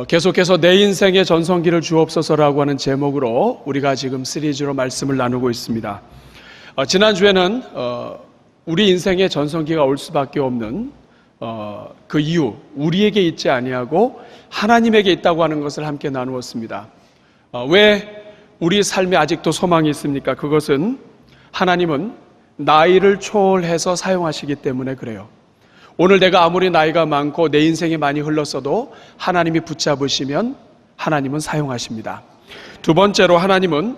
계속해서 내 인생의 전성기를 주옵소서라고 하는 제목으로 우리가 지금 시리즈로 말씀을 나누고 있습니다. 지난주에는 우리 인생의 전성기가 올 수밖에 없는 그 이유, 우리에게 있지 아니하고 하나님에게 있다고 하는 것을 함께 나누었습니다. 왜 우리 삶에 아직도 소망이 있습니까? 그것은 하나님은 나이를 초월해서 사용하시기 때문에 그래요. 오늘 내가 아무리 나이가 많고 내 인생이 많이 흘렀어도 하나님이 붙잡으시면 하나님은 사용하십니다. 두 번째로 하나님은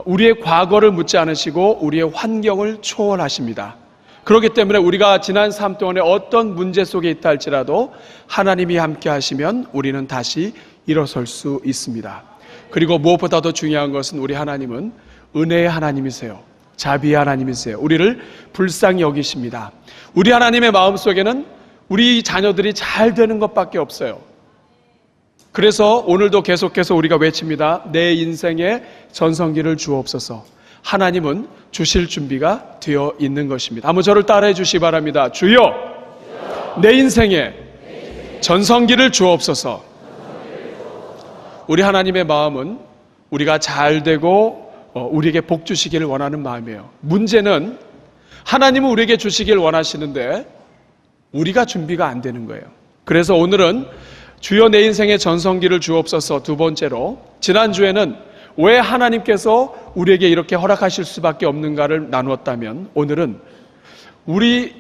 우리의 과거를 묻지 않으시고 우리의 환경을 초월하십니다. 그렇기 때문에 우리가 지난 삶 동안에 어떤 문제 속에 있다 할지라도 하나님이 함께 하시면 우리는 다시 일어설 수 있습니다. 그리고 무엇보다도 중요한 것은 우리 하나님은 은혜의 하나님이세요. 자비의 하나님이세요. 우리를 불쌍히 여기십니다. 우리 하나님의 마음속에는 우리 자녀들이 잘 되는 것밖에 없어요. 그래서 오늘도 계속해서 우리가 외칩니다. 내 인생의 전성기를 주옵소서. 하나님은 주실 준비가 되어 있는 것입니다. 한번 저를 따라해 주시기 바랍니다. 주여, 내 인생의 전성기를 주옵소서. 우리 하나님의 마음은 우리가 잘 되고 우리에게 복 주시기를 원하는 마음이에요. 문제는 하나님은 우리에게 주시기를 원하시는데 우리가 준비가 안 되는 거예요. 그래서 오늘은 주여 내 인생의 전성기를 주옵소서 두 번째로, 지난주에는 왜 하나님께서 우리에게 이렇게 허락하실 수밖에 없는가를 나누었다면, 오늘은 우리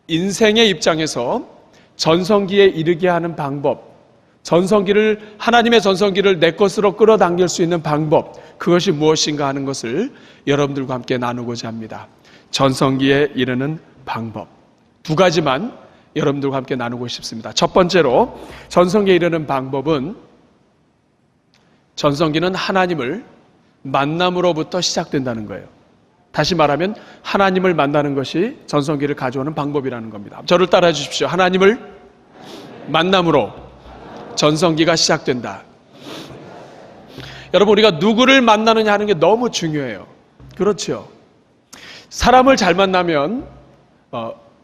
인생의 입장에서 전성기에 이르게 하는 방법, 하나님의 전성기를 내 것으로 끌어당길 수 있는 방법, 그것이 무엇인가 하는 것을 여러분들과 함께 나누고자 합니다. 전성기에 이르는 방법 두 가지만 여러분들과 함께 나누고 싶습니다. 첫 번째로, 전성기에 이르는 방법은, 전성기는 하나님을 만남으로부터 시작된다는 거예요. 다시 말하면 하나님을 만나는 것이 전성기를 가져오는 방법이라는 겁니다. 저를 따라해 주십시오. 하나님을 만남으로 전성기가 시작된다. 여러분, 우리가 누구를 만나느냐 하는 게 너무 중요해요. 그렇죠? 사람을 잘 만나면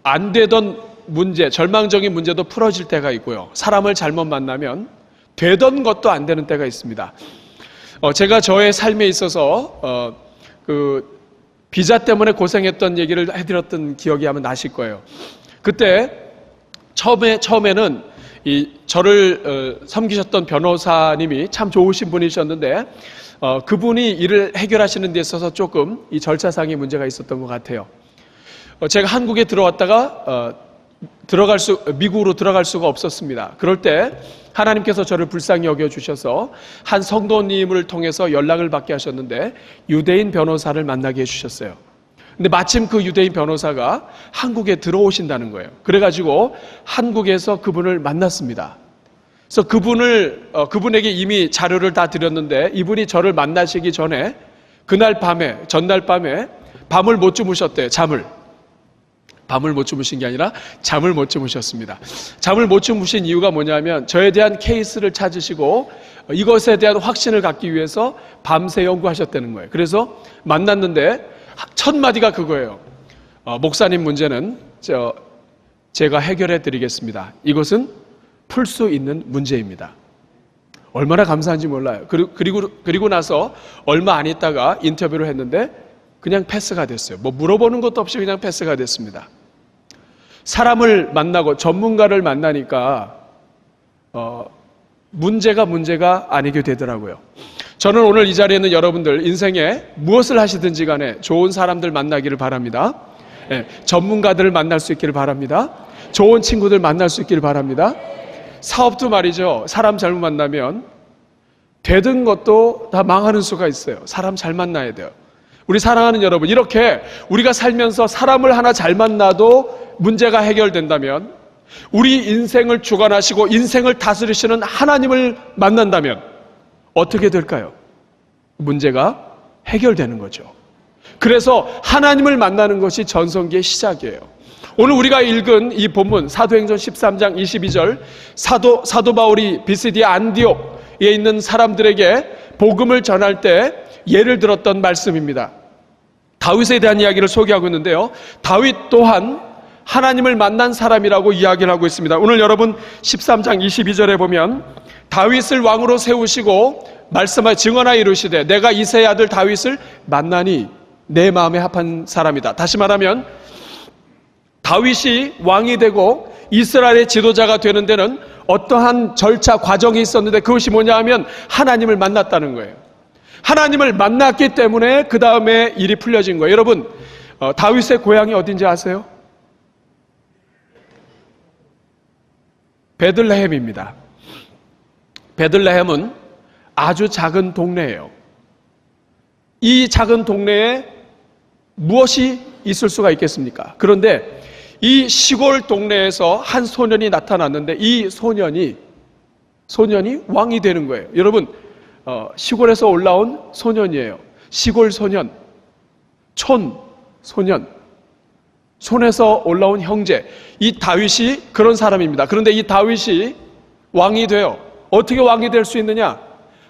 안 되던 문제, 절망적인 문제도 풀어질 때가 있고요. 사람을 잘못 만나면 되던 것도 안 되는 때가 있습니다. 제가 저의 삶에 있어서 그 비자 때문에 고생했던 얘기를 해드렸던 기억이 아마 나실 거예요. 그때 처음에는 저를 섬기셨던 변호사님이 참 좋으신 분이셨는데 그분이 일을 해결하시는 데 있어서 조금 이 절차상의 문제가 있었던 것 같아요. 제가 한국에 들어왔다가 미국으로 들어갈 수가 없었습니다. 그럴 때 하나님께서 저를 불쌍히 여겨주셔서 한 성도님을 통해서 연락을 받게 하셨는데 유대인 변호사를 만나게 해주셨어요. 근데 마침 그 유대인 변호사가 한국에 들어오신다는 거예요. 그래가지고 한국에서 그분을 만났습니다. 그래서 그분에게 이미 자료를 다 드렸는데 이분이 저를 만나시기 전에 전날 밤에 밤을 못 주무셨대요. 밤을 못 주무신 게 아니라 잠을 못 주무셨습니다. 잠을 못 주무신 이유가 뭐냐면 저에 대한 케이스를 찾으시고 이것에 대한 확신을 갖기 위해서 밤새 연구하셨다는 거예요. 그래서 만났는데 첫 마디가 그거예요. 목사님, 문제는 제가 해결해 드리겠습니다. 이것은 풀 수 있는 문제입니다. 얼마나 감사한지 몰라요. 그리고 나서 얼마 안 있다가 인터뷰를 했는데 그냥 패스가 됐어요. 물어보는 것도 없이 그냥 패스가 됐습니다. 사람을 만나고 전문가를 만나니까 문제가 아니게 되더라고요. 저는 오늘 이 자리에 있는 여러분들 인생에 무엇을 하시든지 간에 좋은 사람들 만나기를 바랍니다. 전문가들을 만날 수 있기를 바랍니다. 좋은 친구들 만날 수 있기를 바랍니다. 사업도 말이죠. 사람 잘못 만나면 되던 것도 다 망하는 수가 있어요. 사람 잘 만나야 돼요. 우리 사랑하는 여러분, 이렇게 우리가 살면서 사람을 하나 잘 만나도 문제가 해결된다면, 우리 인생을 주관하시고 인생을 다스리시는 하나님을 만난다면 어떻게 될까요? 문제가 해결되는 거죠. 그래서 하나님을 만나는 것이 전성기의 시작이에요. 오늘 우리가 읽은 이 본문 사도행전 13장 22절, 사도 바울이 비시디아 안디옥에 있는 사람들에게 복음을 전할 때 예를 들었던 말씀입니다. 다윗에 대한 이야기를 소개하고 있는데요, 다윗 또한 하나님을 만난 사람이라고 이야기를 하고 있습니다. 오늘 여러분 13장 22절에 보면 다윗을 왕으로 세우시고 말씀하 증언하여 이루시되 내가 이새의 아들 다윗을 만나니 내 마음에 합한 사람이다. 다시 말하면 다윗이 왕이 되고 이스라엘의 지도자가 되는 데는 어떠한 절차 과정이 있었는데 그것이 뭐냐 하면 하나님을 만났다는 거예요. 하나님을 만났기 때문에 그 다음에 일이 풀려진 거예요. 여러분, 다윗의 고향이 어딘지 아세요? 베들레헴입니다. 베들레헴은 아주 작은 동네예요. 이 작은 동네에 무엇이 있을 수가 있겠습니까? 그런데 이 시골 동네에서 한 소년이 나타났는데 이 소년이 왕이 되는 거예요. 여러분, 시골에서 올라온 소년이에요. 시골 소년, 촌 소년, 촌에서 올라온 형제. 이 다윗이 그런 사람입니다. 그런데 이 다윗이 왕이 돼요. 어떻게 왕이 될 수 있느냐?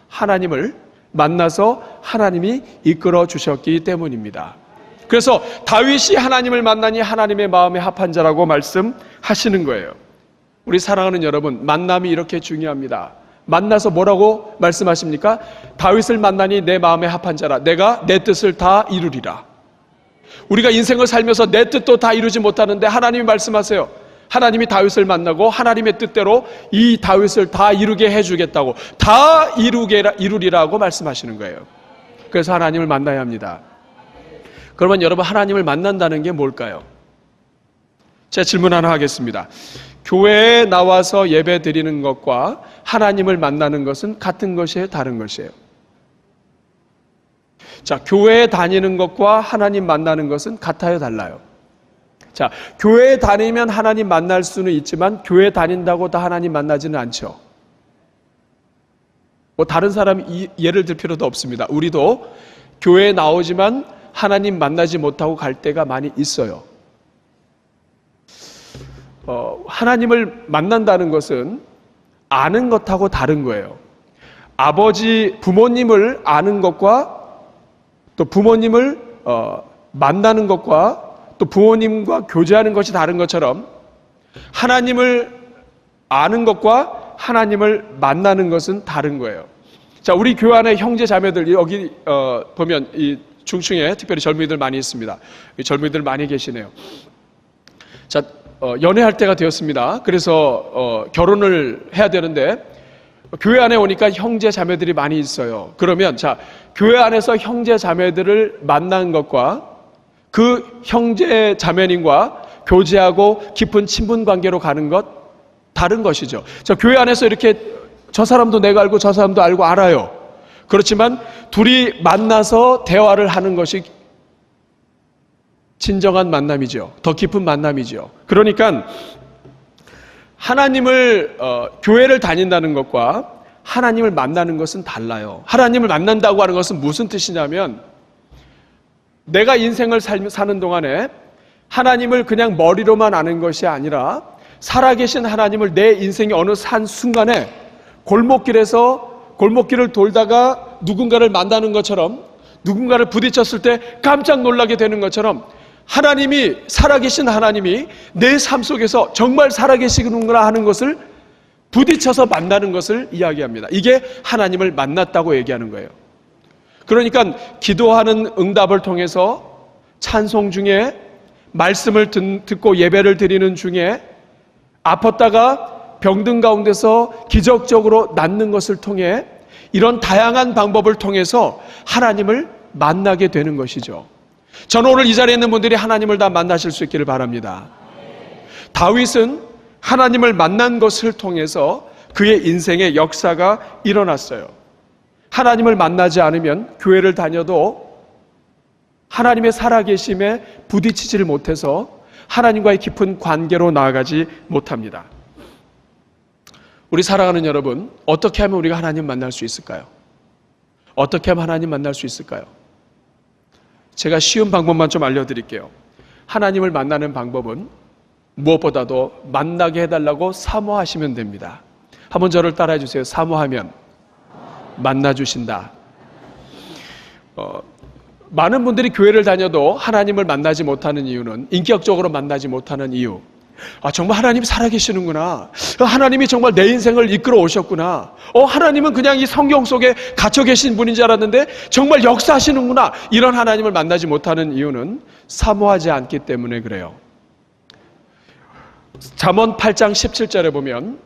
하나님을 만나서 하나님이 이끌어 주셨기 때문입니다. 그래서 다윗이 하나님을 만나니 하나님의 마음에 합한 자라고 말씀하시는 거예요. 우리 사랑하는 여러분, 만남이 이렇게 중요합니다. 만나서 뭐라고 말씀하십니까? 다윗을 만나니 내 마음에 합한 자라. 내가 내 뜻을 다 이루리라. 우리가 인생을 살면서 내 뜻도 다 이루지 못하는데 하나님이 말씀하세요. 하나님이 다윗을 만나고 하나님의 뜻대로 이 다윗을 다 이루게 해주겠다고, 다 이루리라고 말씀하시는 거예요. 그래서 하나님을 만나야 합니다. 그러면 여러분, 하나님을 만난다는 게 뭘까요? 제가 질문 하나 하겠습니다. 교회에 나와서 예배 드리는 것과 하나님을 만나는 것은 같은 것이에요? 다른 것이에요? 자, 교회에 다니는 것과 하나님 만나는 것은 같아요? 달라요? 자, 교회에 다니면 하나님 만날 수는 있지만 교회 다닌다고 다 하나님 만나지는 않죠. 뭐 다른 사람 예를 들 필요도 없습니다. 우리도 교회에 나오지만 하나님 만나지 못하고 갈 때가 많이 있어요. 하나님을 만난다는 것은 아는 것하고 다른 거예요. 부모님을 아는 것과 또 부모님을 만나는 것과 또 부모님과 교제하는 것이 다른 것처럼 하나님을 아는 것과 하나님을 만나는 것은 다른 거예요. 자, 우리 교회 안에 형제 자매들 여기 보면 이 중층에 특별히 젊은이들 많이 있습니다. 젊은이들 많이 계시네요. 자, 연애할 때가 되었습니다. 그래서 결혼을 해야 되는데 교회 안에 오니까 형제 자매들이 많이 있어요. 그러면 자, 교회 안에서 형제 자매들을 만난 것과 그 형제 자매님과 교제하고 깊은 친분 관계로 가는 것 다른 것이죠. 자, 교회 안에서 이렇게 저 사람도 내가 알고 저 사람도 알고 알아요. 그렇지만 둘이 만나서 대화를 하는 것이 진정한 만남이죠. 더 깊은 만남이죠. 그러니까 교회를 다닌다는 것과 하나님을 만나는 것은 달라요. 하나님을 만난다고 하는 것은 무슨 뜻이냐면 내가 인생을 사는 동안에 하나님을 그냥 머리로만 아는 것이 아니라 살아계신 하나님을 내 인생의 어느 한 순간에 골목길을 돌다가 누군가를 만나는 것처럼, 누군가를 부딪혔을 때 깜짝 놀라게 되는 것처럼 살아계신 하나님이 내 삶 속에서 정말 살아계시는구나 하는 것을 부딪혀서 만나는 것을 이야기합니다. 이게 하나님을 만났다고 얘기하는 거예요. 그러니까 기도하는 응답을 통해서 찬송 중에 말씀을 듣고 예배를 드리는 중에 아팠다가 병든 가운데서 기적적으로 낫는 것을 통해 이런 다양한 방법을 통해서 하나님을 만나게 되는 것이죠. 저는 오늘 이 자리에 있는 분들이 하나님을 다 만나실 수 있기를 바랍니다. 다윗은 하나님을 만난 것을 통해서 그의 인생의 역사가 일어났어요. 하나님을 만나지 않으면 교회를 다녀도 하나님의 살아계심에 부딪히지를 못해서 하나님과의 깊은 관계로 나아가지 못합니다. 우리 사랑하는 여러분, 어떻게 하면 우리가 하나님 만날 수 있을까요? 어떻게 하면 하나님 만날 수 있을까요? 제가 쉬운 방법만 좀 알려드릴게요. 하나님을 만나는 방법은 무엇보다도 만나게 해달라고 사모하시면 됩니다. 한번 저를 따라해 주세요. 사모하면 만나주신다. 많은 분들이 교회를 다녀도 하나님을 만나지 못하는 이유는, 인격적으로 만나지 못하는 이유, 정말 하나님이 살아계시는구나. 하나님이 정말 내 인생을 이끌어 오셨구나. 하나님은 그냥 이 성경 속에 갇혀 계신 분인 줄 알았는데 정말 역사하시는구나. 이런 하나님을 만나지 못하는 이유는 사모하지 않기 때문에 그래요. 잠언 8장 17절에 보면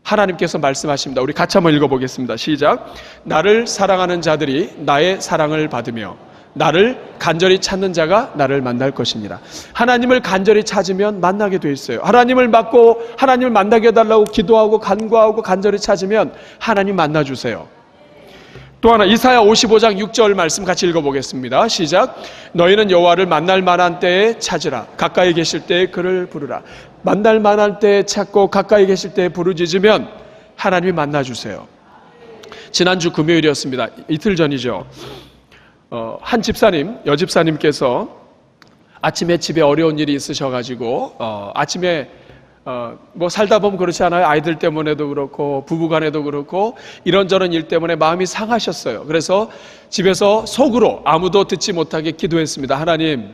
하나님께서 말씀하십니다. 우리 같이 한번 읽어보겠습니다. 시작. 나를 사랑하는 자들이 나의 사랑을 받으며 나를 간절히 찾는 자가 나를 만날 것입니다. 하나님을 간절히 찾으면 만나게 돼 있어요. 하나님을 받고 하나님을 만나게 해달라고 기도하고 간구하고 간절히 찾으면 하나님 만나주세요. 또 하나 이사야 55장 6절 말씀 같이 읽어보겠습니다. 시작. 너희는 여호와를 만날 만한 때에 찾으라. 가까이 계실 때에 그를 부르라. 만날 만한 때에 찾고 가까이 계실 때에 부르짖으면 하나님이 만나주세요. 지난주 금요일이었습니다. 이틀 전이죠. 한 집사님, 여집사님께서 아침에 집에 어려운 일이 있으셔가지고 아침에 뭐 살다 보면 그렇지 않아요? 아이들 때문에도 그렇고 부부간에도 그렇고 이런저런 일 때문에 마음이 상하셨어요. 그래서 집에서 속으로 아무도 듣지 못하게 기도했습니다. 하나님,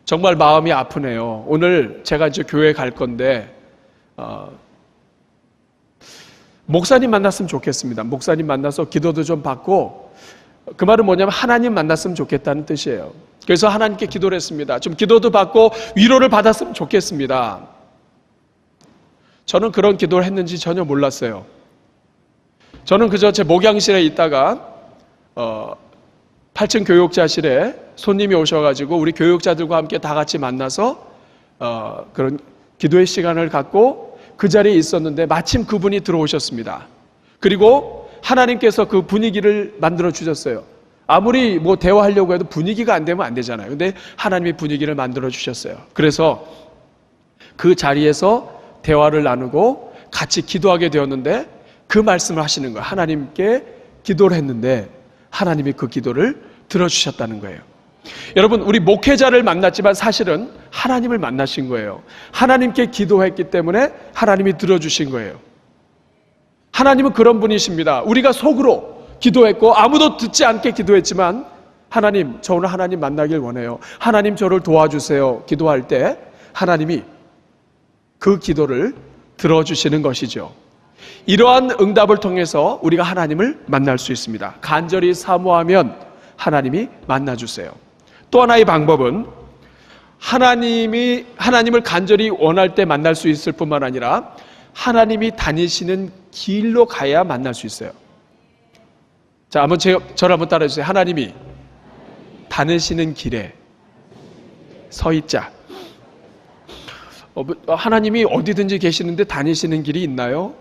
정말 마음이 아프네요. 오늘 제가 이제 교회 갈 건데 목사님 만났으면 좋겠습니다. 목사님 만나서 기도도 좀 받고, 그 말은 뭐냐면 하나님 만났으면 좋겠다는 뜻이에요. 그래서 하나님께 기도를 했습니다. 좀 기도도 받고 위로를 받았으면 좋겠습니다. 저는 그런 기도를 했는지 전혀 몰랐어요. 저는 그저 제 목양실에 있다가 8층 교육자실에 손님이 오셔가지고 우리 교육자들과 함께 다 같이 만나서 그런 기도의 시간을 갖고 그 자리에 있었는데 마침 그분이 들어오셨습니다. 그리고 하나님께서 그 분위기를 만들어 주셨어요. 아무리 뭐 대화하려고 해도 분위기가 안 되면 안 되잖아요. 근데 하나님이 분위기를 만들어 주셨어요. 그래서 그 자리에서 대화를 나누고 같이 기도하게 되었는데 그 말씀을 하시는 거예요. 하나님께 기도를 했는데 하나님이 그 기도를 들어주셨다는 거예요. 여러분, 우리 목회자를 만났지만 사실은 하나님을 만나신 거예요. 하나님께 기도했기 때문에 하나님이 들어주신 거예요. 하나님은 그런 분이십니다. 우리가 속으로 기도했고 아무도 듣지 않게 기도했지만 하나님, 저 오늘 하나님 만나길 원해요. 하나님 저를 도와주세요. 기도할 때 하나님이 그 기도를 들어주시는 것이죠. 이러한 응답을 통해서 우리가 하나님을 만날 수 있습니다. 간절히 사모하면 하나님이 만나주세요. 또 하나의 방법은 하나님을 간절히 원할 때 만날 수 있을 뿐만 아니라 하나님이 다니시는 길로 가야 만날 수 있어요. 자, 한번 저를 한번 따라해주세요. 하나님이 다니시는 길에 서 있자. 하나님이 어디든지 계시는데 다니시는 길이 있나요?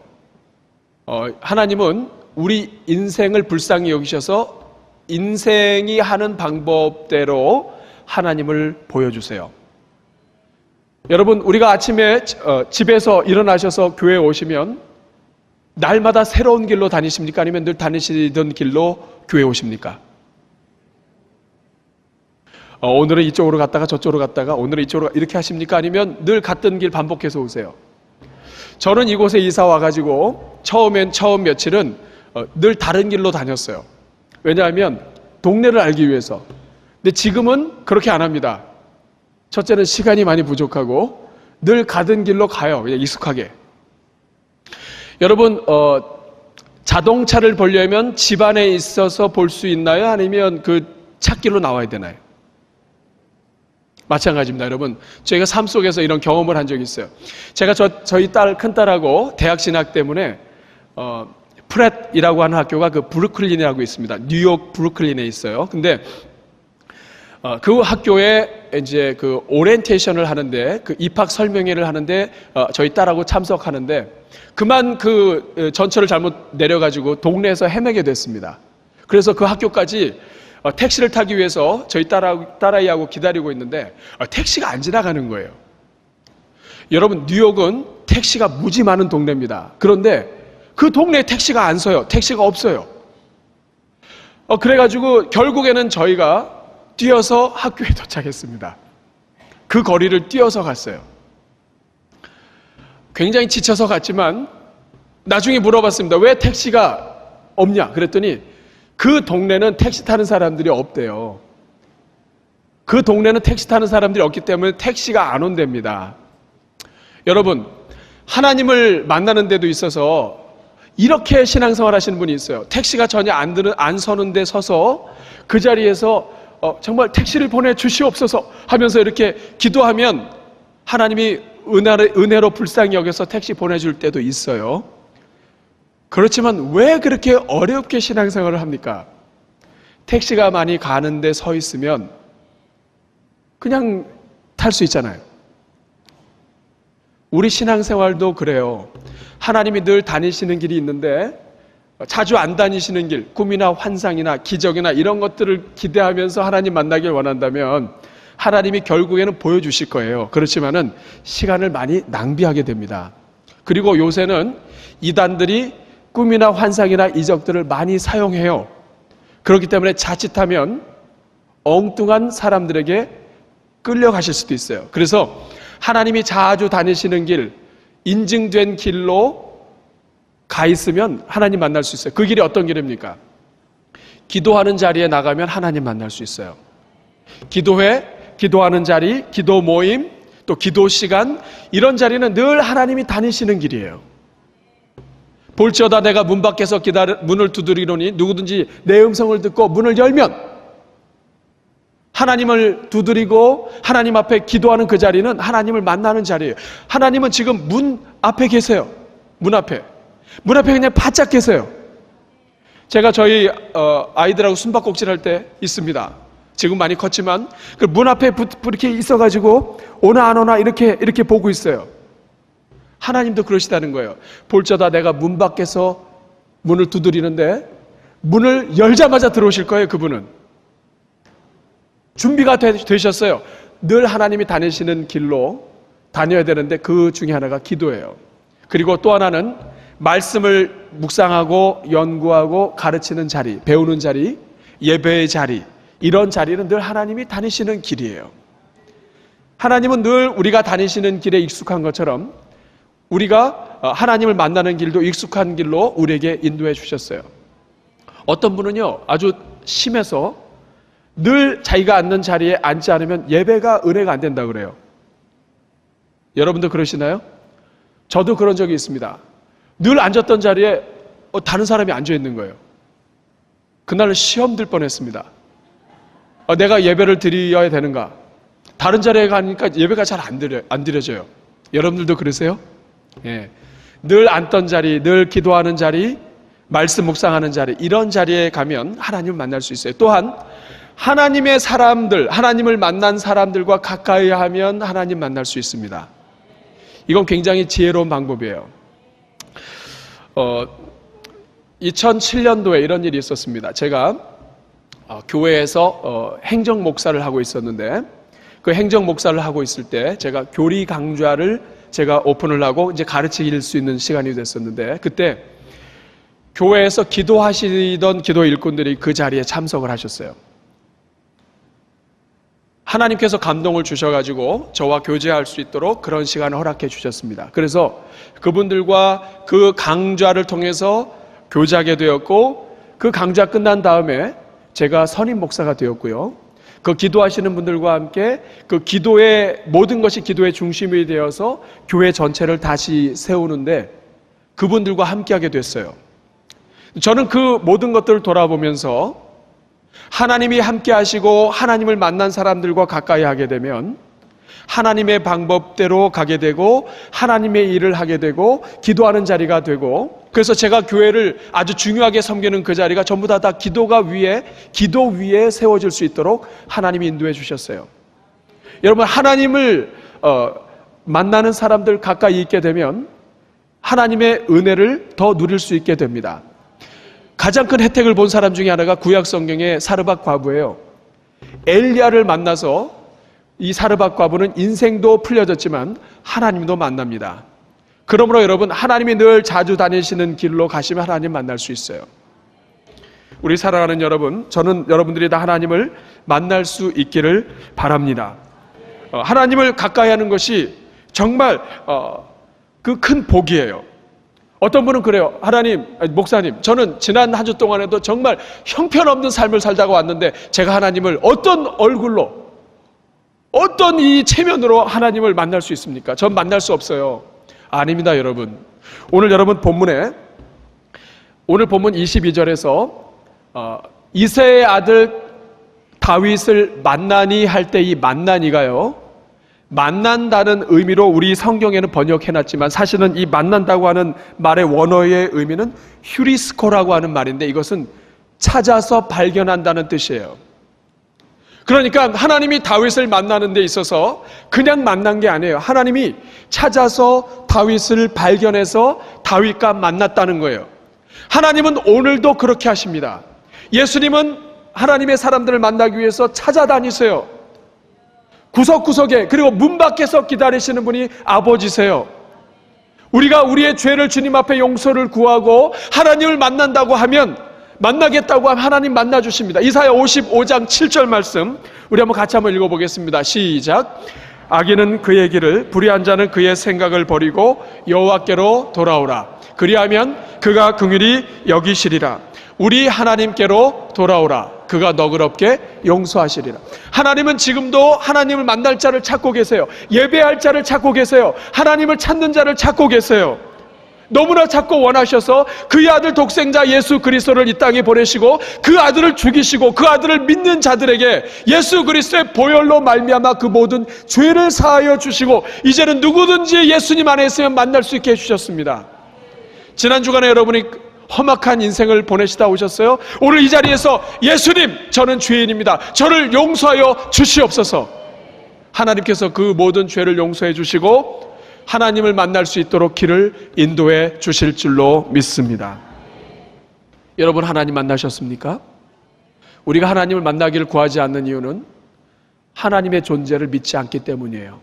하나님은 우리 인생을 불쌍히 여기셔서 인생이 하는 방법대로 하나님을 보여주세요. 여러분, 우리가 아침에 집에서 일어나셔서 교회에 오시면 날마다 새로운 길로 다니십니까? 아니면 늘 다니시던 길로 교회에 오십니까? 오늘은 이쪽으로 갔다가 저쪽으로 갔다가 오늘은 이쪽으로 이렇게 하십니까? 아니면 늘 갔던 길 반복해서 오세요? 저는 이곳에 이사 와가지고 처음 며칠은 늘 다른 길로 다녔어요. 왜냐하면 동네를 알기 위해서. 근데 지금은 그렇게 안 합니다. 첫째는 시간이 많이 부족하고 늘 가던 길로 가요. 그냥 익숙하게. 여러분, 자동차를 보려면 집 안에 있어서 볼 수 있나요? 아니면 그 찾길로 나와야 되나요? 마찬가지입니다, 여러분. 저희가 삶 속에서 이런 경험을 한 적이 있어요. 제가 저희 큰딸하고 대학 진학 때문에 프렛이라고 하는 학교가 그 브루클린이라고 있습니다. 뉴욕 브루클린에 있어요. 근데 그 학교에 이제 그 오리엔테이션을 하는데, 그 입학 설명회를 하는데 저희 딸하고 참석하는데 그만 그 전철을 잘못 내려가지고 동네에서 헤매게 됐습니다. 그래서 그 학교까지 택시를 타기 위해서 저희 딸아이하고 기다리고 있는데 택시가 안 지나가는 거예요. 여러분, 뉴욕은 택시가 무지 많은 동네입니다. 그런데 그 동네에 택시가 안 서요. 택시가 없어요. 그래가지고 결국에는 저희가 뛰어서 학교에 도착했습니다. 그 거리를 뛰어서 갔어요. 굉장히 지쳐서 갔지만 나중에 물어봤습니다. 왜 택시가 없냐? 그랬더니 그 동네는 택시 타는 사람들이 없대요. 그 동네는 택시 타는 사람들이 없기 때문에 택시가 안 온답니다. 여러분, 하나님을 만나는 데도 있어서 이렇게 신앙생활 하시는 분이 있어요. 택시가 전혀 안 서는 데 서서 그 자리에서 정말 택시를 보내주시옵소서 하면서 이렇게 기도하면 하나님이 은혜로 불쌍히 여겨서 택시 보내줄 때도 있어요. 그렇지만 왜 그렇게 어렵게 신앙생활을 합니까? 택시가 많이 가는데 서 있으면 그냥 탈 수 있잖아요. 우리 신앙생활도 그래요. 하나님이 늘 다니시는 길이 있는데 자주 안 다니시는 길, 꿈이나 환상이나 기적이나 이런 것들을 기대하면서 하나님 만나길 원한다면 하나님이 결국에는 보여주실 거예요. 그렇지만은 시간을 많이 낭비하게 됩니다. 그리고 요새는 이단들이 꿈이나 환상이나 이적들을 많이 사용해요. 그렇기 때문에 자칫하면 엉뚱한 사람들에게 끌려가실 수도 있어요. 그래서 하나님이 자주 다니시는 길, 인증된 길로 가 있으면 하나님 만날 수 있어요. 그 길이 어떤 길입니까? 기도하는 자리에 나가면 하나님 만날 수 있어요. 기도회, 기도하는 자리, 기도 모임, 또 기도 시간, 이런 자리는 늘 하나님이 다니시는 길이에요. 볼지어다 내가 문 밖에서 문을 두드리노니 누구든지 내 음성을 듣고 문을 열면, 하나님을 두드리고 하나님 앞에 기도하는 그 자리는 하나님을 만나는 자리예요. 하나님은 지금 문 앞에 계세요. 문 앞에 그냥 바짝 계세요. 제가 저희 아이들하고 숨바꼭질 할 때 있습니다. 지금 많이 컸지만 그 문 앞에 이렇게 있어가지고 오나 안 오나 이렇게 보고 있어요. 하나님도 그러시다는 거예요. 볼지어다 내가 문 밖에서 문을 두드리는데 문을 열자마자 들어오실 거예요. 그분은 준비가 되셨어요. 늘 하나님이 다니시는 길로 다녀야 되는데 그 중에 하나가 기도예요. 그리고 또 하나는 말씀을 묵상하고 연구하고 가르치는 자리, 배우는 자리, 예배의 자리, 이런 자리는 늘 하나님이 다니시는 길이에요. 하나님은 늘 우리가 다니시는 길에 익숙한 것처럼 우리가 하나님을 만나는 길도 익숙한 길로 우리에게 인도해 주셨어요. 어떤 분은요, 아주 심해서 늘 자기가 앉는 자리에 앉지 않으면 예배가 은혜가 안 된다 그래요. 여러분도 그러시나요? 저도 그런 적이 있습니다. 늘 앉았던 자리에 다른 사람이 앉아 있는 거예요. 그날 시험 들 뻔했습니다. 내가 예배를 드려야 되는가? 다른 자리에 가니까 예배가 잘 안 드려져요. 여러분들도 그러세요? 예. 늘 앉던 자리, 늘 기도하는 자리, 말씀 묵상하는 자리, 이런 자리에 가면 하나님을 만날 수 있어요. 또한 하나님의 사람들, 하나님을 만난 사람들과 가까이 하면 하나님 만날 수 있습니다. 이건 굉장히 지혜로운 방법이에요. 2007년도에 이런 일이 있었습니다. 제가 교회에서 행정 목사를 하고 있었는데, 그 행정 목사를 하고 있을 때 제가 교리 강좌를 제가 오픈을 하고 이제 가르칠 수 있는 시간이 됐었는데, 그때 교회에서 기도하시던 기도 일꾼들이 그 자리에 참석을 하셨어요. 하나님께서 감동을 주셔가지고 저와 교제할 수 있도록 그런 시간을 허락해 주셨습니다. 그래서 그분들과 그 강좌를 통해서 교제하게 되었고, 그 강좌 끝난 다음에 제가 선임 목사가 되었고요. 그 기도하시는 분들과 함께 그 기도의 모든 것이 기도의 중심이 되어서 교회 전체를 다시 세우는데 그분들과 함께하게 됐어요. 저는 그 모든 것들을 돌아보면서 하나님이 함께 하시고 하나님을 만난 사람들과 가까이 하게 되면 하나님의 방법대로 가게 되고 하나님의 일을 하게 되고 기도하는 자리가 되고, 그래서 제가 교회를 아주 중요하게 섬기는 그 자리가 전부 다 기도 위에 세워질 수 있도록 하나님이 인도해 주셨어요. 여러분, 하나님을 만나는 사람들 가까이 있게 되면 하나님의 은혜를 더 누릴 수 있게 됩니다. 가장 큰 혜택을 본 사람 중에 하나가 구약 성경의 사르밧 과부예요. 엘리야를 만나서 이 사르밧 과부는 인생도 풀려졌지만 하나님도 만납니다. 그러므로 여러분, 하나님이 늘 자주 다니시는 길로 가시면 하나님 만날 수 있어요. 우리 사랑하는 여러분, 저는 여러분들이 다 하나님을 만날 수 있기를 바랍니다. 하나님을 가까이 하는 것이 정말 그 큰 복이에요. 어떤 분은 그래요. 목사님, 저는 지난 한 주 동안에도 정말 형편없는 삶을 살다가 왔는데 제가 하나님을 어떤 얼굴로, 어떤 이 체면으로 하나님을 만날 수 있습니까? 전 만날 수 없어요. 아닙니다, 여러분. 오늘 여러분 본문에, 오늘 본문 22절에서 이새의 아들 다윗을 만나니 할 때 이 만나니가요, 만난다는 의미로 우리 성경에는 번역해놨지만 사실은 이 만난다고 하는 말의 원어의 의미는 휴리스코라고 하는 말인데, 이것은 찾아서 발견한다는 뜻이에요. 그러니까 하나님이 다윗을 만나는 데 있어서 그냥 만난 게 아니에요. 하나님이 찾아서 다윗을 발견해서 다윗과 만났다는 거예요. 하나님은 오늘도 그렇게 하십니다. 예수님은 하나님의 사람들을 만나기 위해서 찾아다니세요. 구석구석에, 그리고 문 밖에서 기다리시는 분이 아버지세요. 우리가 우리의 죄를 주님 앞에 용서를 구하고 하나님을 만난다고 하면, 만나겠다고 하면 하나님 만나주십니다. 이사야 55장 7절 말씀 우리 한번 같이 한번 읽어보겠습니다. 시작. 악인은 그의 길을, 불의한 자는 그의 생각을 버리고 여호와께로 돌아오라. 그리하면 그가 긍휼히 여기시리라. 우리 하나님께로 돌아오라. 그가 너그럽게 용서하시리라. 하나님은 지금도 하나님을 만날 자를 찾고 계세요. 예배할 자를 찾고 계세요. 하나님을 찾는 자를 찾고 계세요. 너무나 찾고 원하셔서 그의 아들 독생자 예수 그리스도를 이 땅에 보내시고 그 아들을 죽이시고 그 아들을 믿는 자들에게 예수 그리스도의 보혈로 말미암아 그 모든 죄를 사하여 주시고 이제는 누구든지 예수님 안에 있으면 만날 수 있게 해주셨습니다. 지난 주간에 여러분이 험악한 인생을 보내시다 오셨어요? 오늘 이 자리에서 예수님, 저는 죄인입니다. 저를 용서하여 주시옵소서. 하나님께서 그 모든 죄를 용서해 주시고 하나님을 만날 수 있도록 길을 인도해 주실 줄로 믿습니다. 여러분, 하나님 만나셨습니까? 우리가 하나님을 만나기를 구하지 않는 이유는 하나님의 존재를 믿지 않기 때문이에요.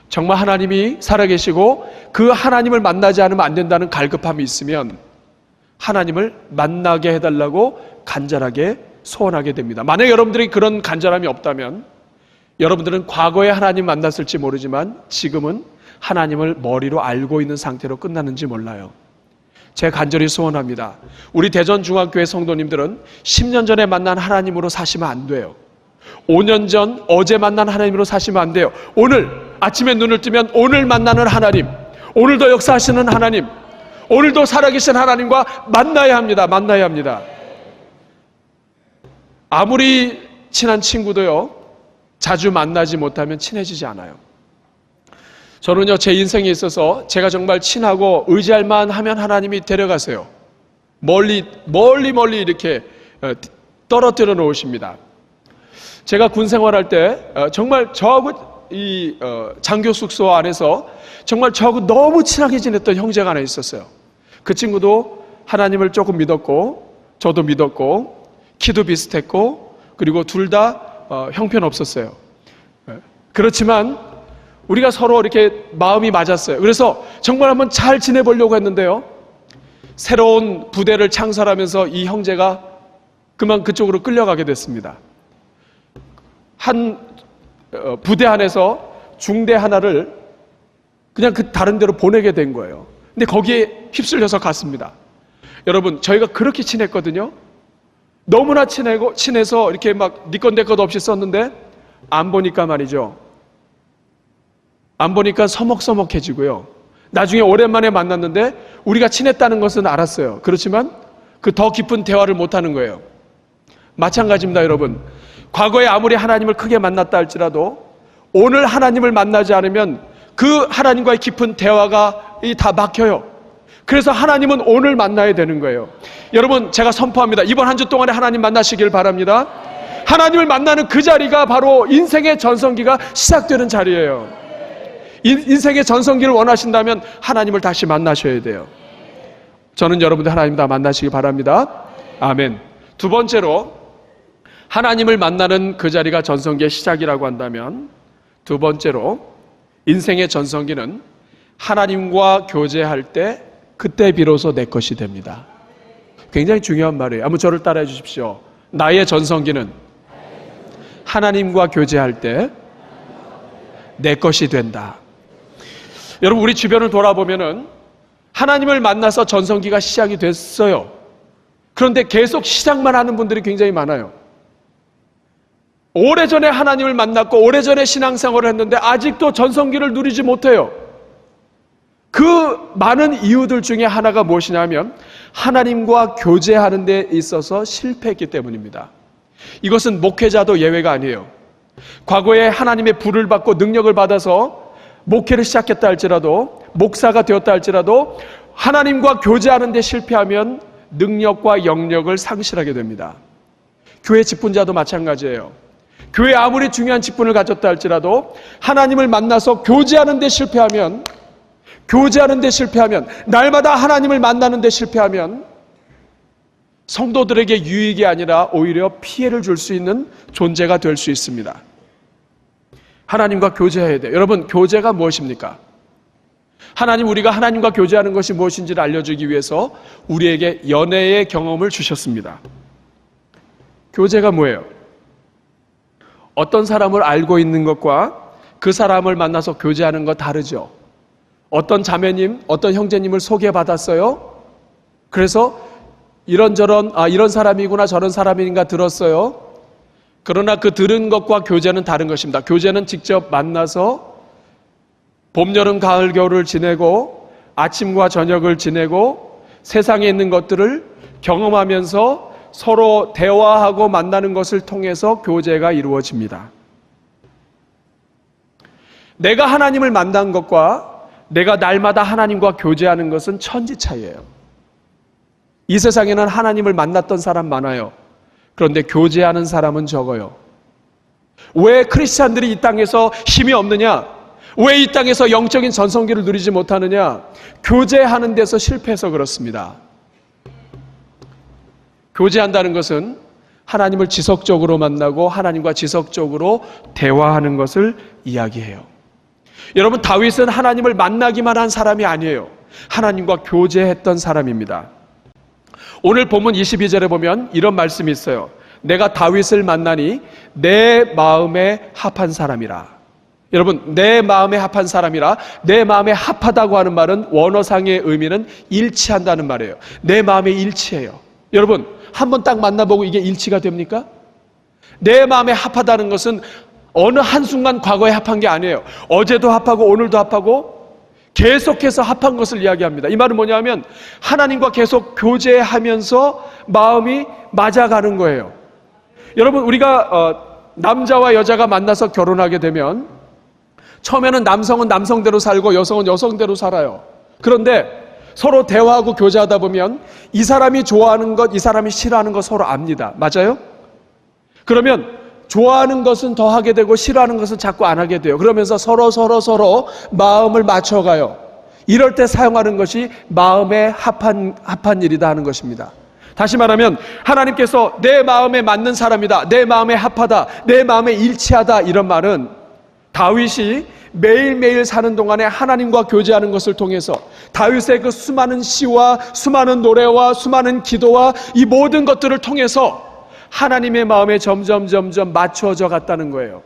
정말 하나님이 살아계시고 그 하나님을 만나지 않으면 안 된다는 갈급함이 있으면 하나님을 만나게 해달라고 간절하게 소원하게 됩니다. 만약 여러분들이 그런 간절함이 없다면 여러분들은 과거에 하나님 만났을지 모르지만 지금은 하나님을 머리로 알고 있는 상태로 끝나는지 몰라요. 제가 간절히 소원합니다. 우리 대전중앙교회 성도님들은 10년 전에 만난 하나님으로 사시면 안 돼요. 5년 전 어제 만난 하나님으로 사시면 안 돼요. 오늘 아침에 눈을 뜨면 오늘 만나는 하나님, 오늘도 역사하시는 하나님, 오늘도 살아계신 하나님과 만나야 합니다. 만나야 합니다. 아무리 친한 친구도요, 자주 만나지 못하면 친해지지 않아요. 저는요, 제 인생에 있어서 제가 정말 친하고 의지할 만하면 하나님이 데려가세요. 멀리 이렇게 떨어뜨려 놓으십니다. 제가 군 생활할 때 정말 저하고 이 장교 숙소 안에서 정말 저하고 너무 친하게 지냈던 형제가 하나 있었어요. 그 친구도 하나님을 조금 믿었고 저도 믿었고 키도 비슷했고 그리고 둘 다 형편없었어요. 그렇지만 우리가 서로 이렇게 마음이 맞았어요. 그래서 정말 한번 잘 지내보려고 했는데요, 새로운 부대를 창설하면서 이 형제가 그만 그쪽으로 끌려가게 됐습니다. 한 부대 안에서 중대 하나를 그냥 그 다른 데로 보내게 된 거예요. 근데 거기에 휩쓸려서 갔습니다. 여러분, 저희가 그렇게 친했거든요. 너무나 친해서 이렇게 막 니 것 내 것 없이 썼는데 안 보니까 말이죠, 안 보니까 서먹서먹해지고요. 나중에 오랜만에 만났는데 우리가 친했다는 것은 알았어요. 그렇지만 그 더 깊은 대화를 못하는 거예요. 마찬가지입니다, 여러분. 과거에 아무리 하나님을 크게 만났다 할지라도 오늘 하나님을 만나지 않으면 그 하나님과의 깊은 대화가 다 막혀요. 그래서 하나님은 오늘 만나야 되는 거예요. 여러분, 제가 선포합니다. 이번 한 주 동안에 하나님 만나시길 바랍니다. 하나님을 만나는 그 자리가 바로 인생의 전성기가 시작되는 자리예요. 인생의 전성기를 원하신다면 하나님을 다시 만나셔야 돼요. 저는 여러분들 하나님 다 만나시기 바랍니다. 아멘. 두 번째로, 하나님을 만나는 그 자리가 전성기의 시작이라고 한다면, 두 번째로 인생의 전성기는 하나님과 교제할 때 그때 비로소 내 것이 됩니다. 굉장히 중요한 말이에요. 한번 저를 따라해 주십시오. 나의 전성기는 하나님과 교제할 때 내 것이 된다. 여러분, 우리 주변을 돌아보면은 하나님을 만나서 전성기가 시작이 됐어요. 그런데 계속 시작만 하는 분들이 굉장히 많아요. 오래전에 하나님을 만났고 오래전에 신앙생활을 했는데 아직도 전성기를 누리지 못해요. 그 많은 이유들 중에 하나가 무엇이냐면 하나님과 교제하는 데 있어서 실패했기 때문입니다. 이것은 목회자도 예외가 아니에요. 과거에 하나님의 불을 받고 능력을 받아서 목회를 시작했다 할지라도, 목사가 되었다 할지라도 하나님과 교제하는 데 실패하면 능력과 영역을 상실하게 됩니다. 교회 직분자도 마찬가지예요. 교회 아무리 중요한 직분을 가졌다 할지라도 하나님을 만나서 교제하는 데 실패하면, 날마다 하나님을 만나는 데 실패하면 성도들에게 유익이 아니라 오히려 피해를 줄 수 있는 존재가 될 수 있습니다. 하나님과 교제해야 돼요. 여러분, 교제가 무엇입니까? 우리가 하나님과 교제하는 것이 무엇인지를 알려주기 위해서 우리에게 연애의 경험을 주셨습니다. 교제가 뭐예요? 어떤 사람을 알고 있는 것과 그 사람을 만나서 교제하는 것 다르죠. 어떤 자매님, 어떤 형제님을 소개받았어요. 그래서 이런 사람이구나 저런 사람인가 들었어요. 그러나 그 들은 것과 교제는 다른 것입니다. 교제는 직접 만나서 봄, 여름, 가을, 겨울을 지내고 아침과 저녁을 지내고 세상에 있는 것들을 경험하면서 서로 대화하고 만나는 것을 통해서 교제가 이루어집니다. 내가 하나님을 만난 것과 내가 날마다 하나님과 교제하는 것은 천지 차이예요. 이 세상에는 하나님을 만났던 사람 많아요. 그런데 교제하는 사람은 적어요. 왜 크리스찬들이 이 땅에서 힘이 없느냐? 왜 이 땅에서 영적인 전성기를 누리지 못하느냐? 교제하는 데서 실패해서 그렇습니다. 교제한다는 것은 하나님을 지속적으로 만나고 하나님과 지속적으로 대화하는 것을 이야기해요. 여러분, 다윗은 하나님을 만나기만 한 사람이 아니에요. 하나님과 교제했던 사람입니다. 오늘 본문 22절에 보면 이런 말씀이 있어요. 내가 다윗을 만나니 내 마음에 합한 사람이라. 여러분, 내 마음에 합한 사람이라, 내 마음에 합하다고 하는 말은 원어상의 의미는 일치한다는 말이에요. 내 마음에 일치해요. 여러분, 한번 딱 만나보고 이게 일치가 됩니까? 내 마음에 합하다는 것은 어느 한순간 과거에 합한 게 아니에요. 어제도 합하고 오늘도 합하고 계속해서 합한 것을 이야기합니다. 이 말은 뭐냐면 하나님과 계속 교제하면서 마음이 맞아가는 거예요. 여러분, 우리가 남자와 여자가 만나서 결혼하게 되면 처음에는 남성은 남성대로 살고 여성은 여성대로 살아요. 그런데 서로 대화하고 교제하다 보면 이 사람이 좋아하는 것, 이 사람이 싫어하는 것 서로 압니다. 맞아요? 그러면 좋아하는 것은 더 하게 되고 싫어하는 것은 자꾸 안 하게 돼요. 그러면서 서로 마음을 맞춰가요. 이럴 때 사용하는 것이 마음에 합한 일이다 하는 것입니다. 다시 말하면 하나님께서 내 마음에 맞는 사람이다, 내 마음에 합하다, 내 마음에 일치하다, 이런 말은 다윗이 매일매일 사는 동안에 하나님과 교제하는 것을 통해서 다윗의 그 수많은 시와 수많은 노래와 수많은 기도와 이 모든 것들을 통해서 하나님의 마음에 점점 맞춰져 갔다는 거예요.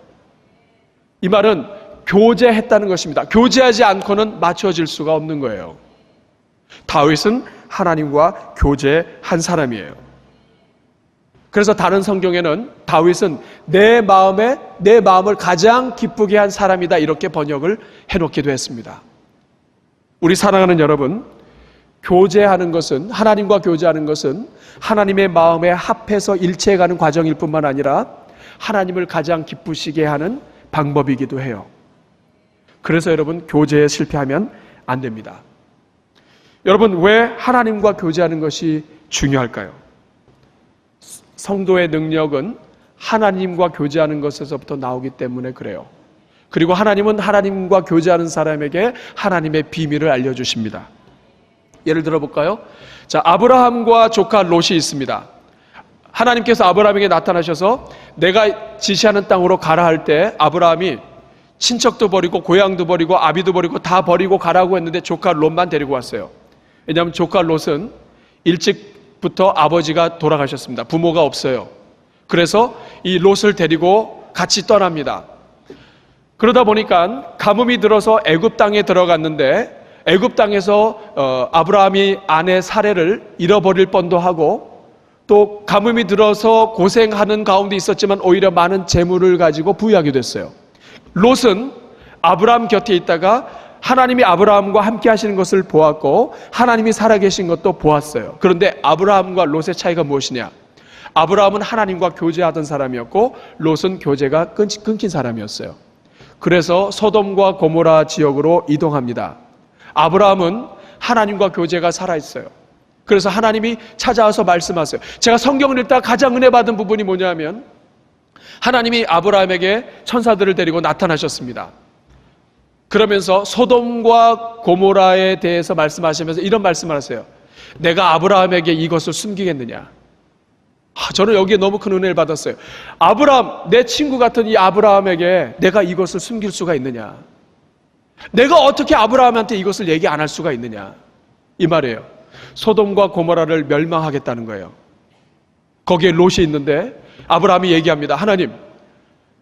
이 말은 교제했다는 것입니다. 교제하지 않고는 맞춰질 수가 없는 거예요. 다윗은 하나님과 교제한 사람이에요. 그래서 다른 성경에는 다윗은 내 마음을 가장 기쁘게 한 사람이다, 이렇게 번역을 해놓기도 했습니다. 우리 사랑하는 여러분, 교제하는 것은, 하나님과 교제하는 것은 하나님의 마음에 합해서 일치해가는 과정일 뿐만 아니라 하나님을 가장 기쁘시게 하는 방법이기도 해요. 그래서 여러분, 교제에 실패하면 안 됩니다. 여러분, 왜 하나님과 교제하는 것이 중요할까요? 성도의 능력은 하나님과 교제하는 것에서부터 나오기 때문에 그래요. 그리고 하나님은 하나님과 교제하는 사람에게 하나님의 비밀을 알려주십니다. 예를 들어 볼까요? 자, 아브라함과 조카 롯이 있습니다. 하나님께서 아브라함에게 나타나셔서 내가 지시하는 땅으로 가라 할 때 아브라함이 친척도 버리고 고향도 버리고 아비도 버리고 다 버리고 가라고 했는데 조카 롯만 데리고 왔어요. 왜냐하면 조카 롯은 일찍부터 아버지가 돌아가셨습니다. 부모가 없어요. 그래서 이 롯을 데리고 같이 떠납니다. 그러다 보니까 가뭄이 들어서 애굽 땅에 들어갔는데 애굽 땅에서 아브라함이 아내 사레를 잃어버릴 뻔도 하고 또 가뭄이 들어서 고생하는 가운데 있었지만 오히려 많은 재물을 가지고 부유하게 됐어요. 롯은 아브라함 곁에 있다가 하나님이 아브라함과 함께 하시는 것을 보았고 하나님이 살아계신 것도 보았어요. 그런데 아브라함과 롯의 차이가 무엇이냐? 아브라함은 하나님과 교제하던 사람이었고 롯은 교제가 끊긴 사람이었어요. 그래서 소돔과 고모라 지역으로 이동합니다. 아브라함은 하나님과 교제가 살아있어요. 그래서 하나님이 찾아와서 말씀하세요. 제가 성경을 읽다가 가장 은혜 받은 부분이 뭐냐면 하나님이 아브라함에게 천사들을 데리고 나타나셨습니다. 그러면서 소돔과 고모라에 대해서 말씀하시면서 이런 말씀을 하세요. 내가 아브라함에게 이것을 숨기겠느냐? 저는 여기에 너무 큰 은혜를 받았어요. 아브라함, 내 친구 같은 이 아브라함에게 내가 이것을 숨길 수가 있느냐? 내가 어떻게 아브라함한테 이것을 얘기 안 할 수가 있느냐? 이 말이에요. 소돔과 고모라를 멸망하겠다는 거예요. 거기에 롯이 있는데 아브라함이 얘기합니다. 하나님,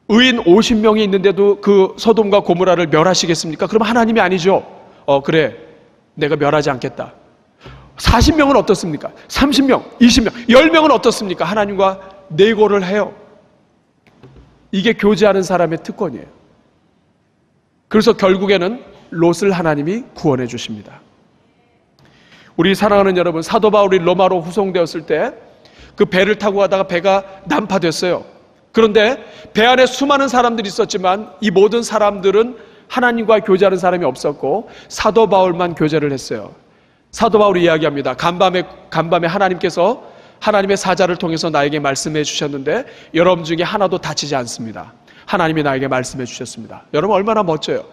의인 50명이 있는데도 그 소돔과 고모라를 멸하시겠습니까? 그럼 하나님이 아니죠. 그래, 내가 멸하지 않겠다. 40명은 어떻습니까? 30명, 20명, 10명은 어떻습니까? 하나님과 내고를 해요. 이게 교제하는 사람의 특권이에요. 그래서 결국에는 롯을 하나님이 구원해 주십니다. 우리 사랑하는 여러분, 사도 바울이 로마로 후송되었을 때 그 배를 타고 가다가 배가 난파됐어요. 그런데 배 안에 수많은 사람들이 있었지만 이 모든 사람들은 하나님과 교제하는 사람이 없었고 사도 바울만 교제를 했어요. 사도 바울이 이야기합니다. 간밤에 하나님께서 하나님의 사자를 통해서 나에게 말씀해 주셨는데 여러분 중에 하나도 다치지 않습니다. 하나님이 나에게 말씀해 주셨습니다. 여러분 얼마나 멋져요.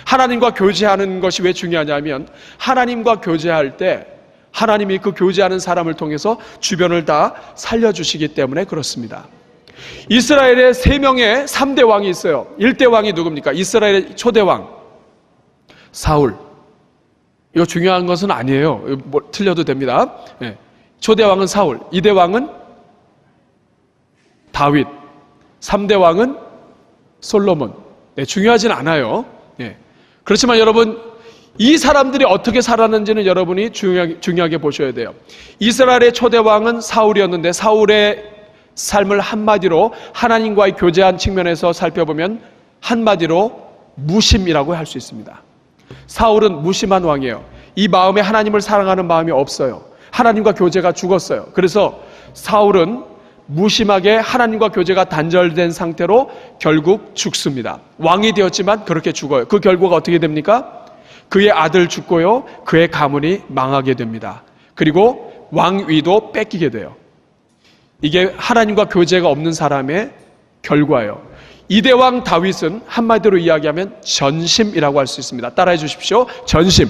하나님과 교제하는 것이 왜 중요하냐면 하나님과 교제할 때 하나님이 그 교제하는 사람을 통해서 주변을 다 살려주시기 때문에 그렇습니다. 이스라엘에 3명의 3대 왕이 있어요. 1대 왕이 누굽니까? 이스라엘의 초대왕 사울. 이거 중요한 것은 아니에요. 뭐 틀려도 됩니다. 네. 초대왕은 사울, 2대 왕은 다윗, 3대 왕은 솔로몬. 네, 중요하진 않아요. 네. 그렇지만 여러분 이 사람들이 어떻게 살았는지는 여러분이 중요하게 보셔야 돼요. 이스라엘의 초대왕은 사울이었는데 사울의 삶을 한마디로 하나님과의 교제한 측면에서 살펴보면 한마디로 무심이라고 할 수 있습니다. 사울은 무심한 왕이에요. 이 마음에 하나님을 사랑하는 마음이 없어요. 하나님과 교제가 죽었어요. 그래서 사울은 무심하게 하나님과 교제가 단절된 상태로 결국 죽습니다. 왕이 되었지만 그렇게 죽어요. 그 결과가 어떻게 됩니까? 그의 아들 죽고요. 그의 가문이 망하게 됩니다. 그리고 왕위도 뺏기게 돼요. 이게 하나님과 교제가 없는 사람의 결과예요. 2대 왕 다윗은 한마디로 이야기하면 전심이라고 할 수 있습니다. 따라해 주십시오. 전심.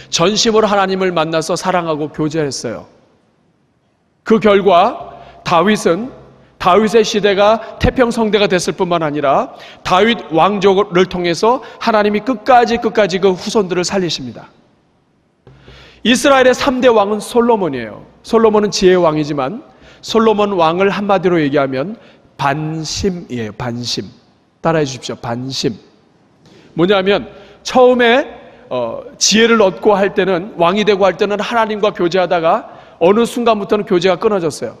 전심으로 하나님을 만나서 사랑하고 교제했어요. 그 결과 다윗의 시대가 태평성대가 됐을 뿐만 아니라 다윗 왕족을 통해서 하나님이 끝까지 그 후손들을 살리십니다. 이스라엘의 3대 왕은 솔로몬이에요. 솔로몬은 지혜의 왕이지만 솔로몬 왕을 한마디로 얘기하면 반심이에요. 반심. 따라해 주십시오. 반심. 뭐냐면 처음에 지혜를 얻고 할 때는 왕이 되고 할 때는 하나님과 교제하다가 어느 순간부터는 교제가 끊어졌어요.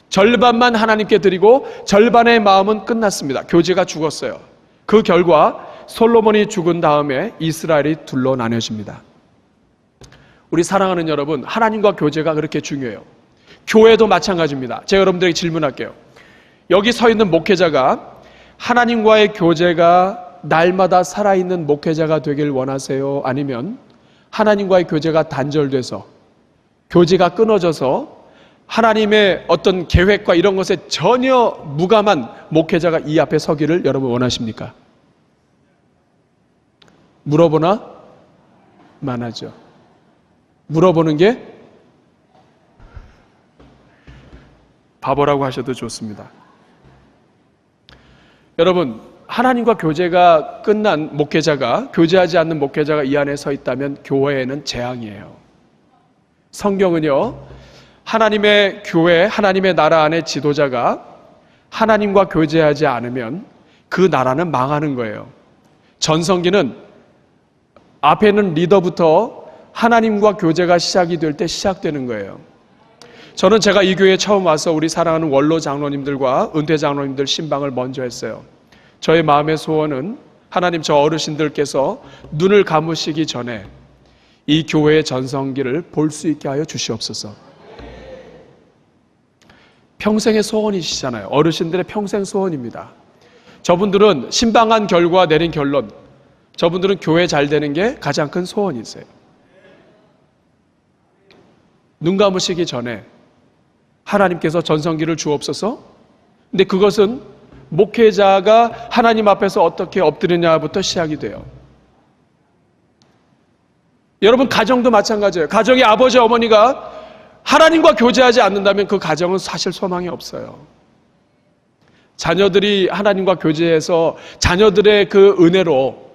절반만 하나님께 드리고 절반의 마음은 끝났습니다. 교제가 죽었어요. 그 결과 솔로몬이 죽은 다음에 이스라엘이 둘로 나뉘어집니다. 우리 사랑하는 여러분, 하나님과 교제가 그렇게 중요해요. 교회도 마찬가지입니다. 제가 여러분들에게 질문할게요. 여기 서 있는 목회자가 하나님과의 교제가 날마다 살아있는 목회자가 되길 원하세요? 아니면 하나님과의 교제가 단절돼서 교제가 끊어져서 하나님의 어떤 계획과 이런 것에 전혀 무감한 목회자가 이 앞에 서기를 여러분 원하십니까? 물어보나 만하죠. 물어보는 게 바보라고 하셔도 좋습니다. 여러분, 하나님과 교제가 끝난 목회자가, 교제하지 않는 목회자가 이 안에 서 있다면 교회에는 재앙이에요. 성경은요, 하나님의 교회, 하나님의 나라 안에 지도자가 하나님과 교제하지 않으면 그 나라는 망하는 거예요. 전성기는 앞에는 리더부터 하나님과 교제가 시작이 될 때 시작되는 거예요. 저는 제가 이 교회에 처음 와서 우리 사랑하는 원로 장로님들과 은퇴 장로님들 신방을 먼저 했어요. 저의 마음의 소원은 하나님 저 어르신들께서 눈을 감으시기 전에 이 교회의 전성기를 볼 수 있게 하여 주시옵소서. 평생의 소원이시잖아요. 어르신들의 평생 소원입니다. 저분들은 신방한 결과 내린 결론, 저분들은 교회 잘 되는 게 가장 큰 소원이세요. 눈 감으시기 전에 하나님께서 전성기를 주옵소서. 근데 그것은 목회자가 하나님 앞에서 어떻게 엎드리냐부터 시작이 돼요. 여러분, 가정도 마찬가지예요. 가정의 아버지 어머니가 하나님과 교제하지 않는다면 그 가정은 사실 소망이 없어요. 자녀들이 하나님과 교제해서 자녀들의 그 은혜로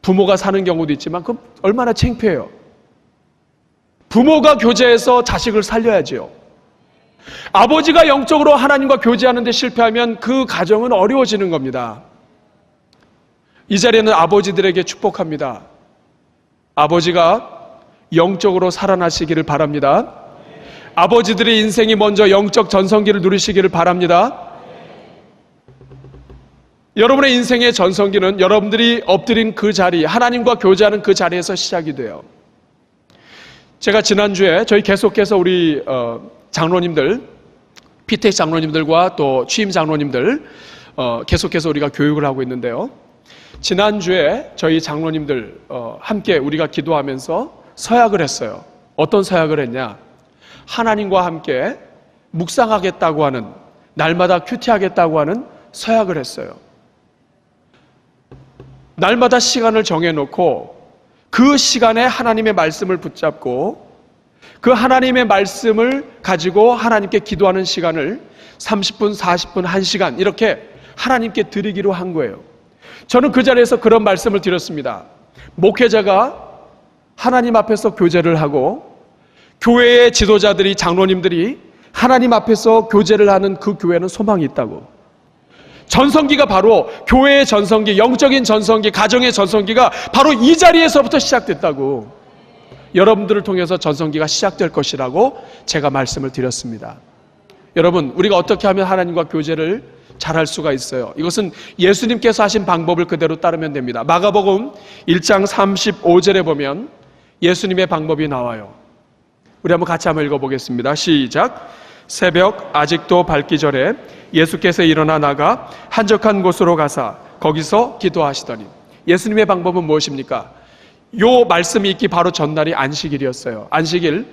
부모가 사는 경우도 있지만 그 얼마나 창피해요. 부모가 교제해서 자식을 살려야지요. 아버지가 영적으로 하나님과 교제하는데 실패하면 그 가정은 어려워지는 겁니다. 이 자리에는 아버지들에게 축복합니다. 아버지가 영적으로 살아나시기를 바랍니다. 아버지들의 인생이 먼저 영적 전성기를 누리시기를 바랍니다. 여러분의 인생의 전성기는 여러분들이 엎드린 그 자리, 하나님과 교제하는 그 자리에서 시작이 돼요. 제가 지난주에 저희 계속해서 우리 장로님들, 피택 장로님들과 또 취임 장로님들 계속해서 우리가 교육을 하고 있는데요. 지난주에 저희 장로님들 함께 우리가 기도하면서 서약을 했어요. 어떤 서약을 했냐? 하나님과 함께 묵상하겠다고 하는, 날마다 큐티하겠다고 하는 서약을 했어요. 날마다 시간을 정해놓고 그 시간에 하나님의 말씀을 붙잡고 그 하나님의 말씀을 가지고 하나님께 기도하는 시간을 30분, 40분, 1시간 이렇게 하나님께 드리기로 한 거예요. 저는 그 자리에서 그런 말씀을 드렸습니다. 목회자가 하나님 앞에서 교제를 하고 교회의 지도자들이, 장로님들이 하나님 앞에서 교제를 하는 그 교회는 소망이 있다고. 전성기가 바로 교회의 전성기, 영적인 전성기, 가정의 전성기가 바로 이 자리에서부터 시작됐다고. 여러분들을 통해서 전성기가 시작될 것이라고 제가 말씀을 드렸습니다. 여러분, 우리가 어떻게 하면 하나님과 교제를 잘할 수가 있어요? 이것은 예수님께서 하신 방법을 그대로 따르면 됩니다. 마가복음 1장 35절에 보면 예수님의 방법이 나와요. 우리 한번 같이 한번 읽어보겠습니다. 시작. 새벽 아직도 밝기 전에 예수께서 일어나 나가 한적한 곳으로 가사 거기서 기도하시더니. 예수님의 방법은 무엇입니까? 요 말씀이 있기 바로 전날이 안식일이었어요. 안식일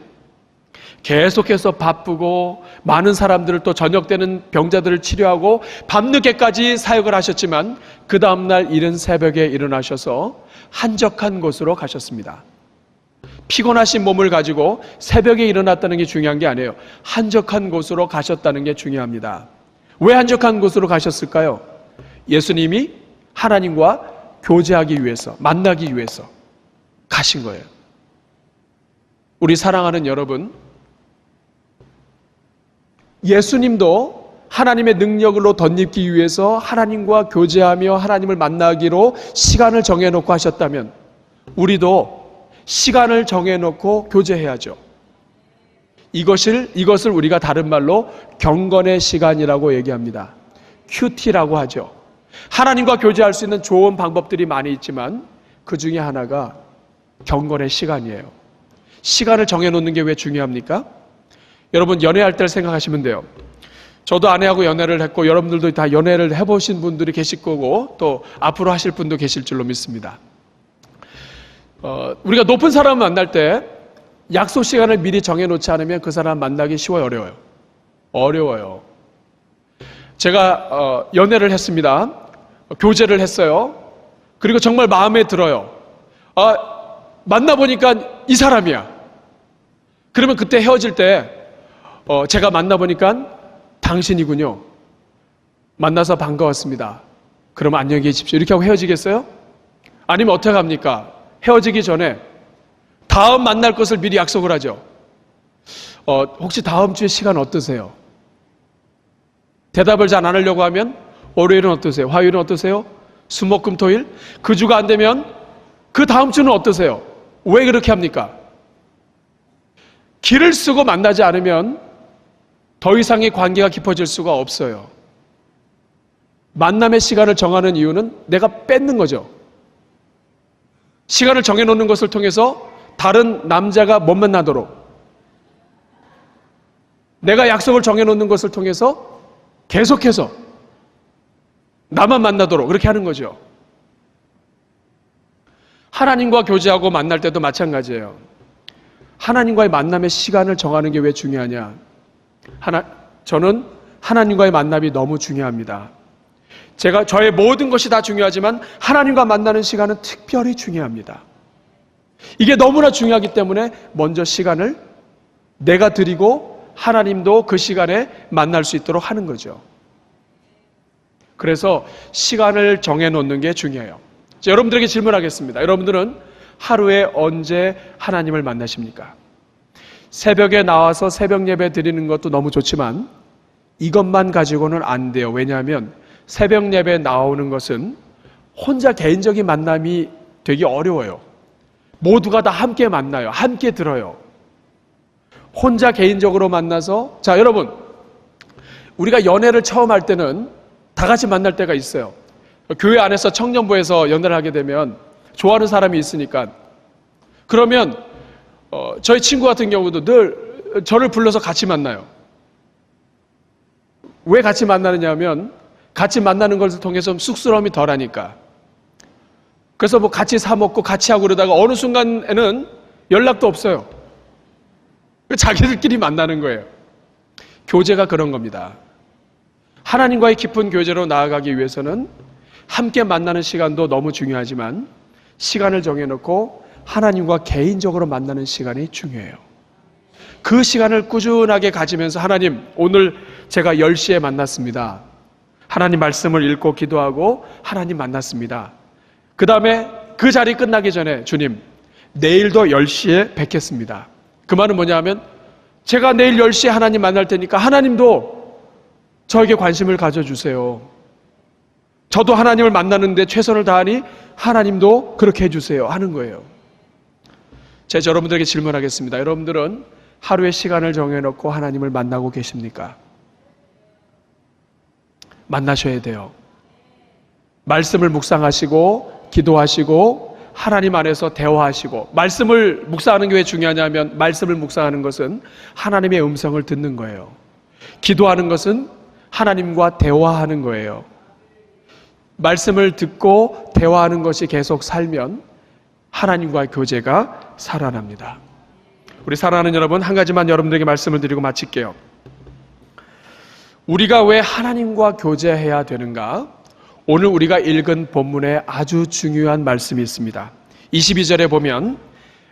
계속해서 바쁘고 많은 사람들을, 또 저녁 때는 병자들을 치료하고 밤늦게까지 사역을 하셨지만 그 다음날 이른 새벽에 일어나셔서 한적한 곳으로 가셨습니다. 피곤하신 몸을 가지고 새벽에 일어났다는 게 중요한 게 아니에요. 한적한 곳으로 가셨다는 게 중요합니다. 왜 한적한 곳으로 가셨을까요? 예수님이 하나님과 교제하기 위해서, 만나기 위해서 가신 거예요. 우리 사랑하는 여러분, 예수님도 하나님의 능력으로 덧입기 위해서 하나님과 교제하며 하나님을 만나기로 시간을 정해놓고 하셨다면 우리도 시간을 정해놓고 교제해야죠. 이것을 우리가 다른 말로 경건의 시간이라고 얘기합니다. 큐티라고 하죠. 하나님과 교제할 수 있는 좋은 방법들이 많이 있지만 그 중에 하나가 경건의 시간이에요. 시간을 정해놓는 게 왜 중요합니까? 여러분, 연애할 때를 생각하시면 돼요. 저도 아내하고 연애를 했고 여러분들도 다 연애를 해보신 분들이 계실 거고 또 앞으로 하실 분도 계실 줄로 믿습니다. 우리가 높은 사람을 만날 때 약속 시간을 미리 정해놓지 않으면 그 사람 만나기 쉬워요, 어려워요? 어려워요. 제가 연애를 했습니다. 교제를 했어요. 그리고 정말 마음에 들어요. 만나보니까 이 사람이야. 그러면 그때 헤어질 때 제가 만나보니까 당신이군요. 만나서 반가웠습니다. 그러면 안녕히 계십시오. 이렇게 하고 헤어지겠어요? 아니면 어떻게 합니까? 헤어지기 전에 다음 만날 것을 미리 약속을 하죠. 혹시 다음 주에 시간 어떠세요? 대답을 잘 안 하려고 하면 월요일은 어떠세요? 화요일은 어떠세요? 수목금토일? 그 주가 안 되면 그 다음 주는 어떠세요? 왜 그렇게 합니까? 길을 쓰고 만나지 않으면 더 이상의 관계가 깊어질 수가 없어요. 만남의 시간을 정하는 이유는 내가 뺏는 거죠. 시간을 정해놓는 것을 통해서 다른 남자가 못 만나도록, 내가 약속을 정해놓는 것을 통해서 계속해서 나만 만나도록 그렇게 하는 거죠. 하나님과 교제하고 만날 때도 마찬가지예요. 하나님과의 만남의 시간을 정하는 게 왜 중요하냐? 저는 하나님과의 만남이 너무 중요합니다. 저의 모든 것이 다 중요하지만 하나님과 만나는 시간은 특별히 중요합니다. 이게 너무나 중요하기 때문에 먼저 시간을 내가 드리고 하나님도 그 시간에 만날 수 있도록 하는 거죠. 그래서 시간을 정해놓는 게 중요해요. 자, 여러분들에게 질문하겠습니다. 여러분들은 하루에 언제 하나님을 만나십니까? 새벽에 나와서 새벽 예배 드리는 것도 너무 좋지만 이것만 가지고는 안 돼요. 왜냐하면 새벽 예배에 나오는 것은 혼자 개인적인 만남이 되기 어려워요. 모두가 다 함께 만나요. 함께 들어요. 혼자 개인적으로 만나서, 자, 여러분, 우리가 연애를 처음 할 때는 다 같이 만날 때가 있어요. 교회 안에서 청년부에서 연애를 하게 되면 좋아하는 사람이 있으니까, 그러면 저희 친구 같은 경우도 늘 저를 불러서 같이 만나요. 왜 같이 만나느냐 하면 같이 만나는 것을 통해서 쑥스러움이 덜하니까. 그래서 뭐 같이 사 먹고 같이 하고 그러다가 어느 순간에는 연락도 없어요. 자기들끼리 만나는 거예요. 교제가 그런 겁니다. 하나님과의 깊은 교제로 나아가기 위해서는 함께 만나는 시간도 너무 중요하지만 시간을 정해놓고 하나님과 개인적으로 만나는 시간이 중요해요. 그 시간을 꾸준하게 가지면서 하나님, 오늘 제가 10시에 만났습니다. 하나님 말씀을 읽고 기도하고 하나님 만났습니다. 그 다음에 그 자리 끝나기 전에 주님, 내일도 10시에 뵙겠습니다. 그 말은 뭐냐 하면 제가 내일 10시에 하나님 만날 테니까 하나님도 저에게 관심을 가져주세요. 저도 하나님을 만나는데 최선을 다하니 하나님도 그렇게 해주세요 하는 거예요. 제가 여러분들에게 질문하겠습니다. 여러분들은 하루의 시간을 정해놓고 하나님을 만나고 계십니까? 만나셔야 돼요. 말씀을 묵상하시고 기도하시고 하나님 안에서 대화하시고, 말씀을 묵상하는 게 왜 중요하냐면 말씀을 묵상하는 것은 하나님의 음성을 듣는 거예요. 기도하는 것은 하나님과 대화하는 거예요. 말씀을 듣고 대화하는 것이 계속 살면 하나님과의 교제가 살아납니다. 우리 사랑하는 여러분, 한 가지만 여러분들에게 말씀을 드리고 마칠게요. 우리가 왜 하나님과 교제해야 되는가? 오늘 우리가 읽은 본문에 아주 중요한 말씀이 있습니다. 22절에 보면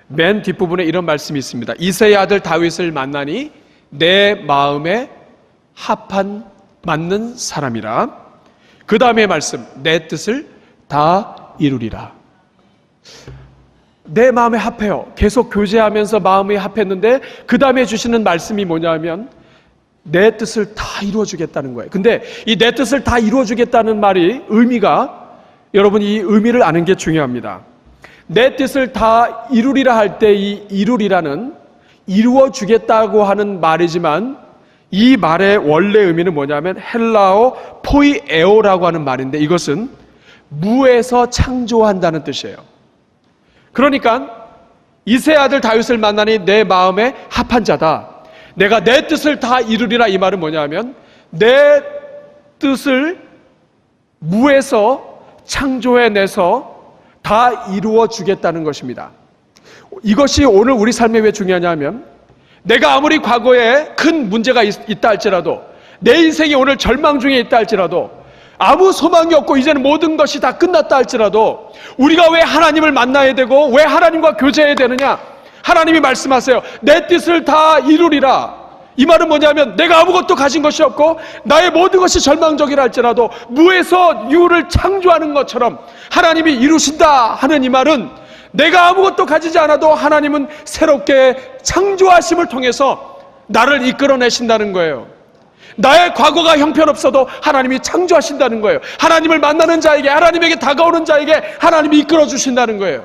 맨 뒷부분에 이런 말씀이 있습니다. 이새의 아들 다윗을 만나니 내 마음에 합한 맞는 사람이라. 그 다음에 말씀, 내 뜻을 다 이루리라. 내 마음에 합해요. 계속 교제하면서 마음이 합했는데 그 다음에 주시는 말씀이 뭐냐면 내 뜻을 다 이루어주겠다는 거예요. 근데 이 내 뜻을 다 이루어주겠다는 말이 의미가, 여러분 이 의미를 아는 게 중요합니다. 내 뜻을 다 이루리라 할 때 이 이루리라는 이루어주겠다고 하는 말이지만 이 말의 원래 의미는 뭐냐면 헬라어 포이에오라고 하는 말인데 이것은 무에서 창조한다는 뜻이에요. 그러니까 이새의 아들 다윗을 만나니 내 마음에 합한 자다. 내가 내 뜻을 다 이루리라, 이 말은 뭐냐면 내 뜻을 무에서 창조해내서 다 이루어 주겠다는 것입니다. 이것이 오늘 우리 삶에 왜 중요하냐면 내가 아무리 과거에 큰 문제가 있다 할지라도, 내 인생이 오늘 절망 중에 있다 할지라도, 아무 소망이 없고 이제는 모든 것이 다 끝났다 할지라도 우리가 왜 하나님을 만나야 되고 왜 하나님과 교제해야 되느냐? 하나님이 말씀하세요. 내 뜻을 다 이루리라. 이 말은 뭐냐면 내가 아무것도 가진 것이 없고 나의 모든 것이 절망적이라 할지라도 무에서 유를 창조하는 것처럼 하나님이 이루신다 하는 이 말은 내가 아무것도 가지지 않아도 하나님은 새롭게 창조하심을 통해서 나를 이끌어내신다는 거예요. 나의 과거가 형편없어도 하나님이 창조하신다는 거예요. 하나님을 만나는 자에게, 하나님에게 다가오는 자에게 하나님이 이끌어 주신다는 거예요.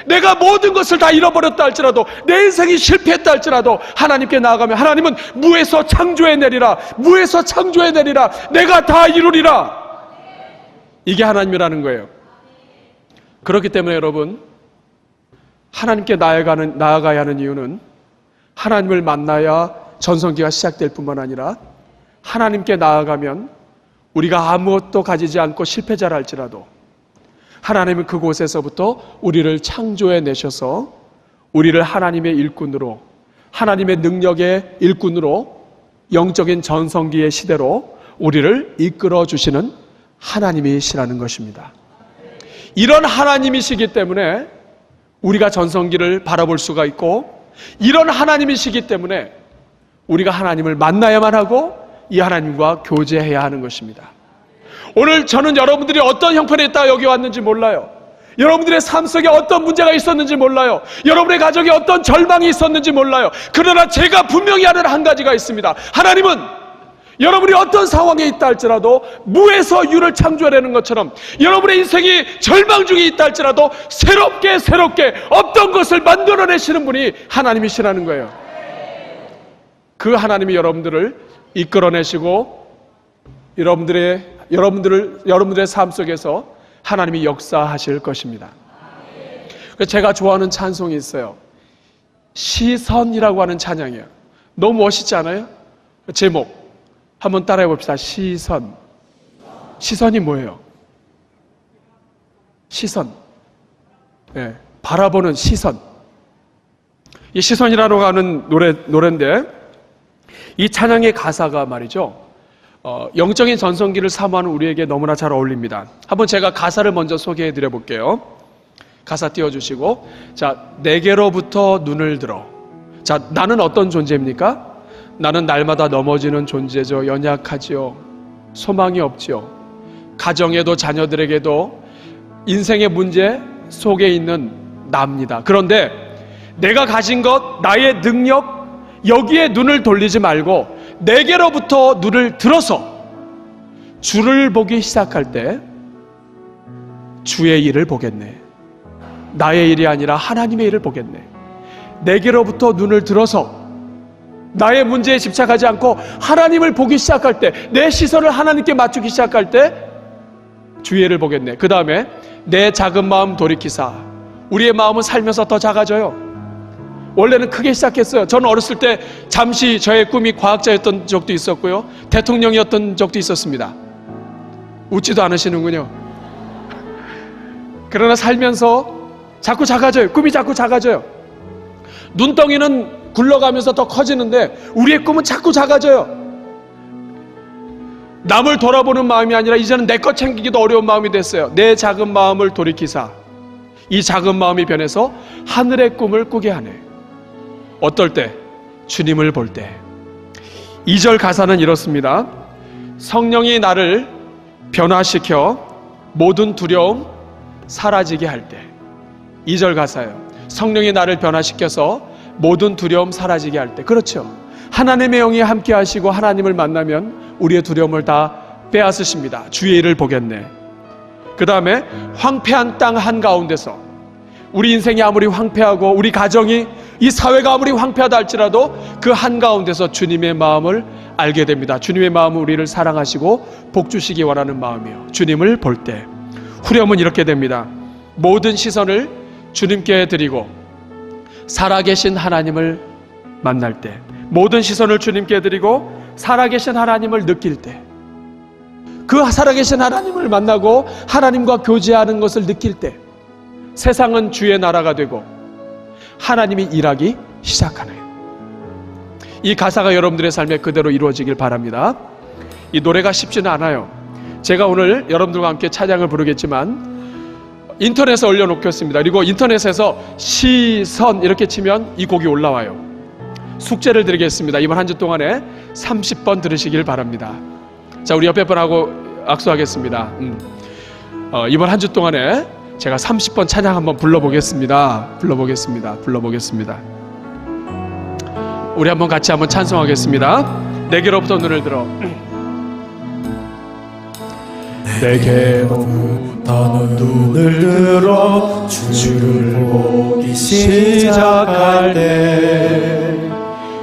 내가 모든 것을 다 잃어버렸다 할지라도, 내 인생이 실패했다 할지라도 하나님께 나아가면 하나님은 무에서 창조해내리라, 무에서 창조해내리라, 내가 다 이루리라. 이게 하나님이라는 거예요. 그렇기 때문에 여러분, 하나님께 나아가야 하는 이유는 하나님을 만나야 전성기가 시작될 뿐만 아니라, 하나님께 나아가면 우리가 아무것도 가지지 않고 실패자라 할지라도 하나님은 그곳에서부터 우리를 창조해 내셔서 우리를 하나님의 일꾼으로, 하나님의 능력의 일꾼으로, 영적인 전성기의 시대로 우리를 이끌어 주시는 하나님이시라는 것입니다. 이런 하나님이시기 때문에 우리가 전성기를 바라볼 수가 있고, 이런 하나님이시기 때문에 우리가 하나님을 만나야만 하고 이 하나님과 교제해야 하는 것입니다. 오늘 저는 여러분들이 어떤 형편에 있다가 여기 왔는지 몰라요. 여러분들의 삶 속에 어떤 문제가 있었는지 몰라요. 여러분의 가정에 어떤 절망이 있었는지 몰라요. 그러나 제가 분명히 아는 한 가지가 있습니다. 하나님은 여러분이 어떤 상황에 있다 할지라도 무에서 유를 창조해내는 것처럼, 여러분의 인생이 절망 중에 있다 할지라도 새롭게 없던 것을 만들어내시는 분이 하나님이시라는 거예요. 그 하나님이 여러분들을 이끌어내시고 여러분들의 삶 속에서 하나님이 역사하실 것입니다. 제가 좋아하는 찬송이 있어요. 시선이라고 하는 찬양이에요. 너무 멋있지 않아요? 제목 한번 따라해 봅시다. 시선. 시선이 뭐예요? 시선. 네, 바라보는 시선. 이 시선이라고 하는 노래인데, 이 찬양의 가사가 말이죠, 영적인 전성기를 사모하는 우리에게 너무나 잘 어울립니다. 한번 제가 가사를 먼저 소개해 드려 볼게요. 가사 띄워주시고, 자, 내게로부터 눈을 들어. 자, 나는 어떤 존재입니까? 나는 날마다 넘어지는 존재죠. 연약하지요. 소망이 없지요. 가정에도 자녀들에게도 인생의 문제 속에 있는 나입니다. 그런데 내가 가진 것, 나의 능력, 여기에 눈을 돌리지 말고 내게로부터 눈을 들어서 주를 보기 시작할 때 주의 일을 보겠네. 나의 일이 아니라 하나님의 일을 보겠네. 내게로부터 눈을 들어서 나의 문제에 집착하지 않고 하나님을 보기 시작할 때, 내 시선을 하나님께 맞추기 시작할 때 주의 일을 보겠네. 그 다음에 내 작은 마음 돌이키사. 우리의 마음은 살면서 더 작아져요. 원래는 크게 시작했어요. 저는 어렸을 때 잠시 저의 꿈이 과학자였던 적도 있었고요, 대통령이었던 적도 있었습니다. 웃지도 않으시는군요. 그러나 살면서 자꾸 작아져요. 꿈이 자꾸 작아져요. 눈덩이는 굴러가면서 더 커지는데 우리의 꿈은 자꾸 작아져요. 남을 돌아보는 마음이 아니라 이제는 내 것 챙기기도 어려운 마음이 됐어요. 내 작은 마음을 돌이키사. 이 작은 마음이 변해서 하늘의 꿈을 꾸게 하네. 어떨 때? 주님을 볼 때. 2절 가사는 이렇습니다. 성령이 나를 변화시켜 모든 두려움 사라지게 할 때. 2절 가사예요. 성령이 나를 변화시켜서 모든 두려움 사라지게 할 때. 그렇죠. 하나님의 영이 함께 하시고 하나님을 만나면 우리의 두려움을 다 빼앗으십니다. 주의 일을 보겠네. 그 다음에 황폐한 땅 한가운데서, 우리 인생이 아무리 황폐하고 우리 가정이, 이 사회가 아무리 황폐하다 할지라도 그 한가운데서 주님의 마음을 알게 됩니다. 주님의 마음은 우리를 사랑하시고 복 주시기 원하는 마음이에요. 주님을 볼 때 후렴은 이렇게 됩니다. 모든 시선을 주님께 드리고 살아계신 하나님을 만날 때, 모든 시선을 주님께 드리고 살아계신 하나님을 느낄 때, 그 살아계신 하나님을 만나고 하나님과 교제하는 것을 느낄 때 세상은 주의 나라가 되고 하나님이 일하기 시작하네요. 이 가사가 여러분들의 삶에 그대로 이루어지길 바랍니다. 이 노래가 쉽지는 않아요. 제가 오늘 여러분들과 함께 찬양을 부르겠지만 인터넷에 올려놓겠습니다. 그리고 인터넷에서 시선 이렇게 치면 이 곡이 올라와요. 숙제를 드리겠습니다. 이번 한 주 동안에 30번 들으시길 바랍니다. 자, 우리 옆에 분하고 악수하겠습니다. 이번 한 주 동안에 제가 30번 찬양 한번 불러보겠습니다. 우리 한번 같이 한번 찬송하겠습니다. 내게로부터 눈을 들어. 내게로부터 눈을 들어 주를 보기 시작할 때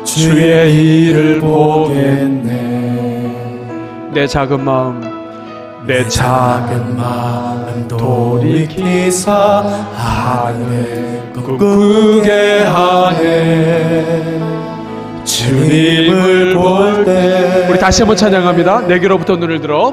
주의 일을 보겠네. 내 작은 마음 내 작은 마음 돌이키사 하늘에 꿈꾸게 하네. 주님을 볼 때 우리 다시 한번 찬양합니다. 내게로부터 눈을 들어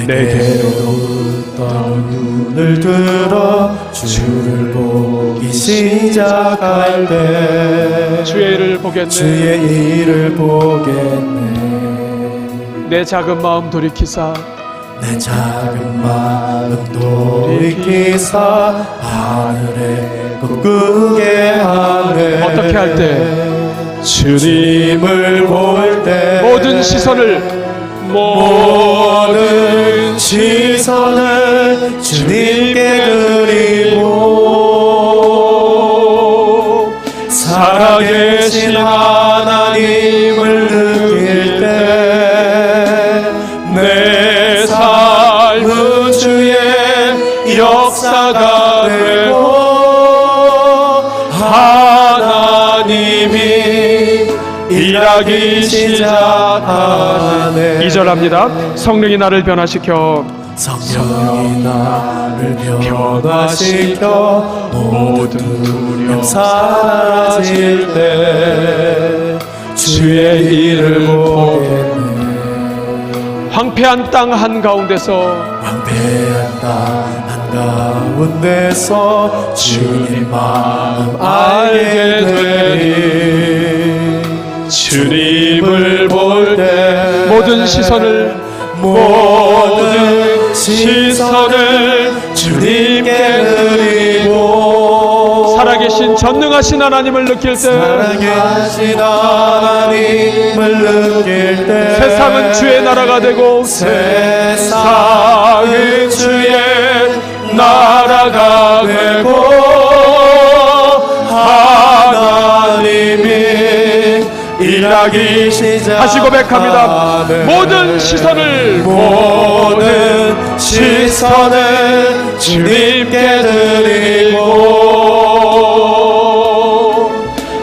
내게로부터 눈을 들어 주를 보기 시작할 때 주의 일을 보겠네. 주의 일을 보겠네. 내 작은 마음 돌이키사 내 작은 마음 돌이키사 하늘에 꿈꾸게 하네. 어떻게 할 때? 주님을 볼 때 모든 시선을 주님께 드리고 살아계신 하나님을 느낄 때 내 삶은 주의 역사가 되고 하나님이 일하기 시작하네. 2절 합니다. 성령이 나를 변화시켜 성령이 나를 변화시켜 모든 두려움 사라질 때 주의 일을 보겠네. 황폐한 땅 한가운데서 황폐한 땅 한가운데서 주님 마음 알게 되리. 주님을 볼 때 모든 시선을 주님께 드리고 살아계신 전능하신 하나님을 느낄 때 살아계신 하나님을 느낄 때 세상은 주의 나라가 되고 세상은 주의 나라가 되고 하나님이 일하기 시작. 다시 고백합니다. 모든 시선을 주님께 드리고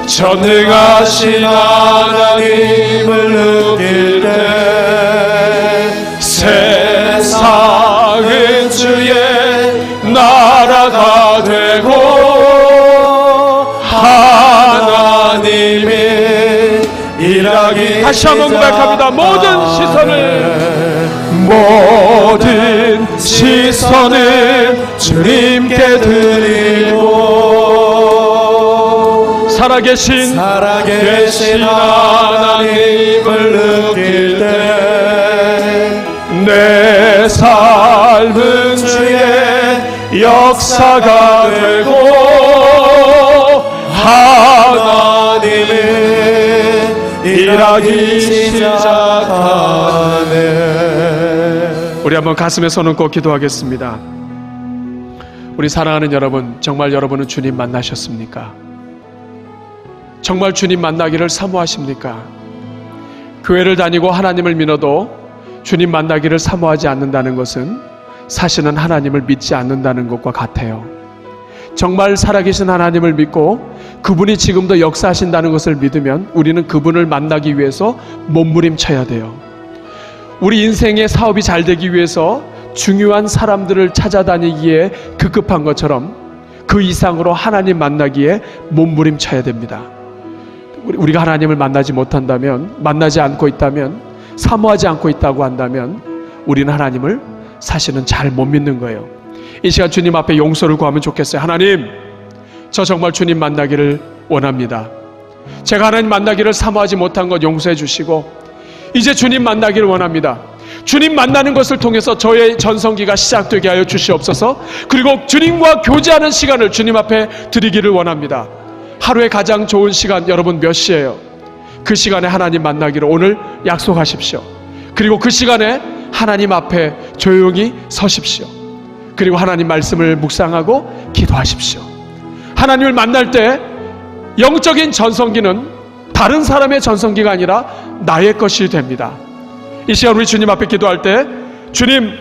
전능하신 하나님을 느낄 때 세상은 주의 나라가 되고 하나님이 일하기 다시 한번 고백합니다. 모든 시선을 주님께 드리고 살아계신 하나님을 느낄 때 내 삶은 주의 역사가 되고 하나님이 일하기 시작하네. 우리 한번 가슴에 손을 꼭 기도하겠습니다. 우리 사랑하는 여러분, 정말 여러분은 주님 만나셨습니까? 정말 주님 만나기를 사모하십니까? 교회를 다니고 하나님을 믿어도 주님 만나기를 사모하지 않는다는 것은 사실은 하나님을 믿지 않는다는 것과 같아요. 정말 살아계신 하나님을 믿고 그분이 지금도 역사하신다는 것을 믿으면 우리는 그분을 만나기 위해서 몸부림쳐야 돼요. 우리 인생의 사업이 잘 되기 위해서 중요한 사람들을 찾아다니기에 급급한 것처럼 그 이상으로 하나님 만나기에 몸부림쳐야 됩니다. 우리가 하나님을 만나지 못한다면, 만나지 않고 있다면, 사모하지 않고 있다고 한다면 우리는 하나님을 사실은 잘 못 믿는 거예요. 이 시간 주님 앞에 용서를 구하면 좋겠어요. 하나님, 저 정말 주님 만나기를 원합니다. 제가 하나님 만나기를 사모하지 못한 것 용서해 주시고 이제 주님 만나기를 원합니다. 주님 만나는 것을 통해서 저의 전성기가 시작되게 하여 주시옵소서. 그리고 주님과 교제하는 시간을 주님 앞에 드리기를 원합니다. 하루에 가장 좋은 시간 여러분 몇 시예요? 그 시간에 하나님 만나기를 오늘 약속하십시오. 그리고 그 시간에 하나님 앞에 조용히 서십시오. 그리고 하나님 말씀을 묵상하고 기도하십시오. 하나님을 만날 때 영적인 전성기는 다른 사람의 전성기가 아니라 나의 것이 됩니다. 이 시간 우리 주님 앞에 기도할 때 주님,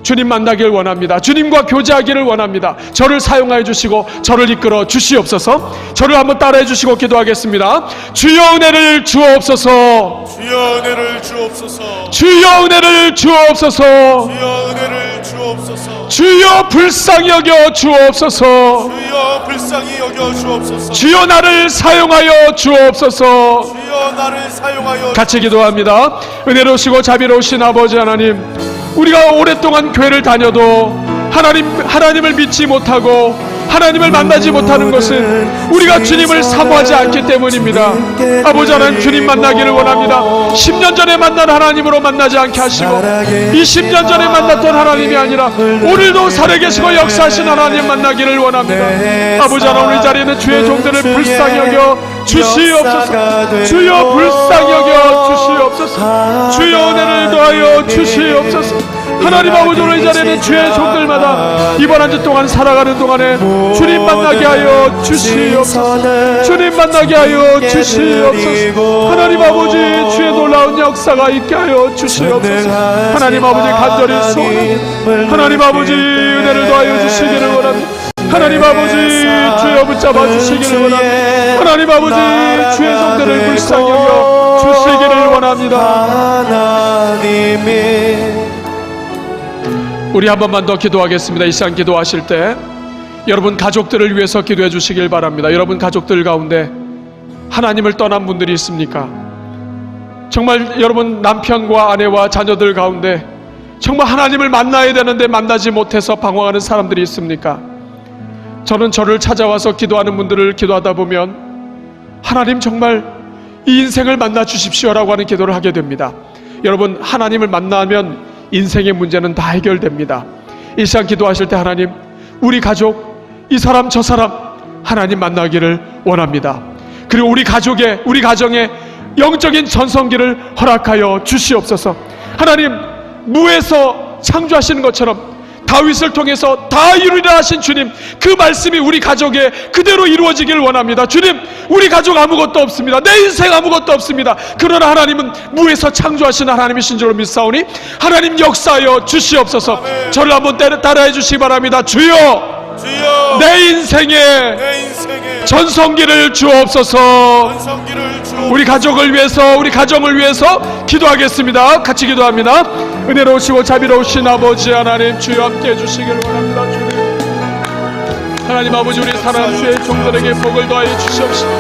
주님 만나길 원합니다. 주님과 교제하기를 원합니다. 저를 사용하여 주시고 저를 이끌어 주시옵소서. 저를 한번 따라해 주시고 기도하겠습니다. 주여 은혜를 주옵소서. 주여 은혜를 주옵소서. 주여 은혜를 주옵소서. 주여 은혜를 주옵소서. 주여 불쌍히 여겨 주옵소서. 주여 불쌍히 여겨 주옵소서. 주여 나를 사용하여 주옵소서. 주여 나를 사용하여 같이 기도합니다. 은혜로우시고 자비로우신 아버지 하나님, 우리가 오랫동안 교회를 다녀도 하나님을 믿지 못하고 하나님을 만나지 못하는 것은 우리가 주님을 사모하지 않기 때문입니다. 아버지 하나님, 주님 만나기를 원합니다. 10년 전에 만난 하나님으로 만나지 않게 하시고 20년 전에 만났던 하나님이 아니라 오늘도 살아계시고 역사하신 하나님 만나기를 원합니다. 아버지 하나님, 우리 자리에 있는 주의 종들을 불쌍히 여겨 주시옵소서. 주여 불쌍히 여겨 주시옵소서. 주여 은혜를 더하여 주시옵소서. 하나님 아버지, 우리 자리에는 주의 종들마다 이번 한 주 동안 살아가는 동안에 주님 만나게 하여 주시옵소서. 주님 만나게 하여 주시옵소서. 하나님 아버지, 주의 놀라운 역사가 있게 하여 주시옵소서. 하나님 아버지, 간절히 소원합니다. 하나님 아버지, 은혜를 더하여 주시기를 원합니다. 하나님 아버지, 주여 붙잡아 주시기를 원합니다. 하나님 아버지, 주의 성들을 불쌍히 여겨 주시기를 원합니다. 하나님이 우리 한 번만 더 기도하겠습니다. 이 시간 기도하실 때 여러분 가족들을 위해서 기도해 주시길 바랍니다. 여러분 가족들 가운데 하나님을 떠난 분들이 있습니까? 정말 여러분 남편과 아내와 자녀들 가운데 정말 하나님을 만나야 되는데 만나지 못해서 방황하는 사람들이 있습니까? 저는 저를 찾아와서 기도하는 분들을 기도하다 보면 하나님 정말 이 인생을 만나 주십시오라고 하는 기도를 하게 됩니다. 여러분, 하나님을 만나면 인생의 문제는 다 해결됩니다. 이 시간 기도하실 때 하나님, 우리 가족, 이 사람 저 사람 하나님 만나기를 원합니다. 그리고 우리 가정에 영적인 전성기를 허락하여 주시옵소서. 하나님, 무에서 창조하시는 것처럼 다윗을 통해서 다 이루리라 하신 주님, 그 말씀이 우리 가족에 그대로 이루어지길 원합니다. 주님, 우리 가족 아무것도 없습니다. 내 인생 아무것도 없습니다. 그러나 하나님은 무에서 창조하신 하나님이신 줄로 믿사오니 하나님 역사하여 주시옵소서. 저를 한번 따라해 주시기 바랍니다. 주여, 내 인생에 전성기를 주옵소서. 우리 가족을 위해서, 우리 가정을 위해서 기도하겠습니다. 같이 기도합니다. 은혜로우시고 자비로우신 아버지 하나님, 주여 함께 해주시길 원합니다. 주님, 하나님 아버지, 우리 사랑하는 주의 종들에게 복을 더하여 주시옵시고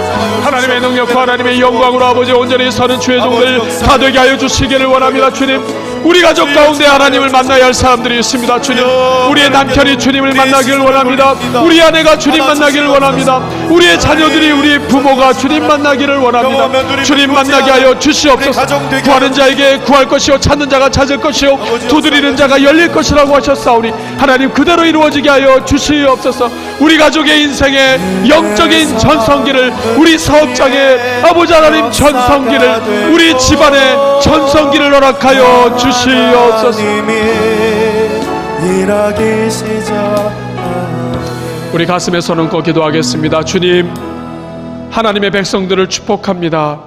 하나님의 능력과 하나님의 영광으로 아버지 온전히 사는 주의 종들 다 되게 하여 주시기를 원합니다. 주님, 우리 가족 가운데 하나님을 만나야 할 사람들이 있습니다. 주님, 우리의 남편이 주님을 만나기를 원합니다. 우리 아내가 주님 만나기를 원합니다. 우리의 자녀들이, 우리 부모가 주님 만나기를 원합니다. 주님 만나게 하여 주시옵소서. 구하는 자에게 구할 것이요 찾는 자가 찾을 것이요 두드리는 자가 열릴 것이라고 하셨사오니 하나님 그대로 이루어지게 하여 주시옵소서. 우리 가족의 인생에 영적인 전성기를, 우리 사업장에 아버지 하나님 전성기를, 우리 집안에 전성기를 허락하여 주시옵소서. 우리 가슴에 손 얹고 기도하겠습니다. 주님, 하나님의 백성들을 축복합니다.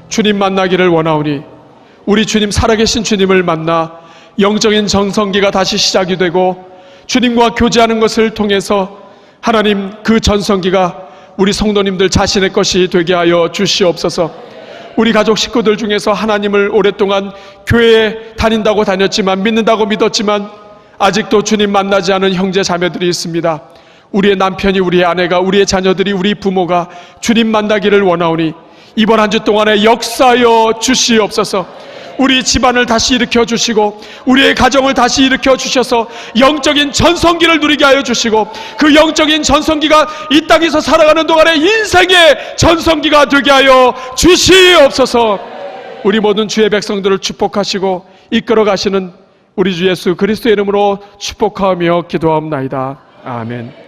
주님 만나기를 원하오니 우리 주님, 살아계신 주님을 만나 영적인 전성기가 다시 시작이 되고 주님과 교제하는 것을 통해서 하나님 그 전성기가 우리 성도님들 자신의 것이 되게 하여 주시옵소서. 우리 가족 식구들 중에서 하나님을 오랫동안 교회에 다녔지만, 믿는다고 믿었지만 아직도 주님 만나지 않은 형제 자매들이 있습니다. 우리의 남편이, 우리의 아내가, 우리의 자녀들이, 우리 부모가 주님 만나기를 원하오니 이번 한 주 동안에 역사하여 주시옵소서. 우리 집안을 다시 일으켜 주시고 우리의 가정을 다시 일으켜 주셔서 영적인 전성기를 누리게 하여 주시고 그 영적인 전성기가 이 땅에서 살아가는 동안에 인생의 전성기가 되게 하여 주시옵소서. 우리 모든 주의 백성들을 축복하시고 이끌어 가시는 우리 주 예수 그리스도의 이름으로 축복하며 기도하옵나이다. 아멘.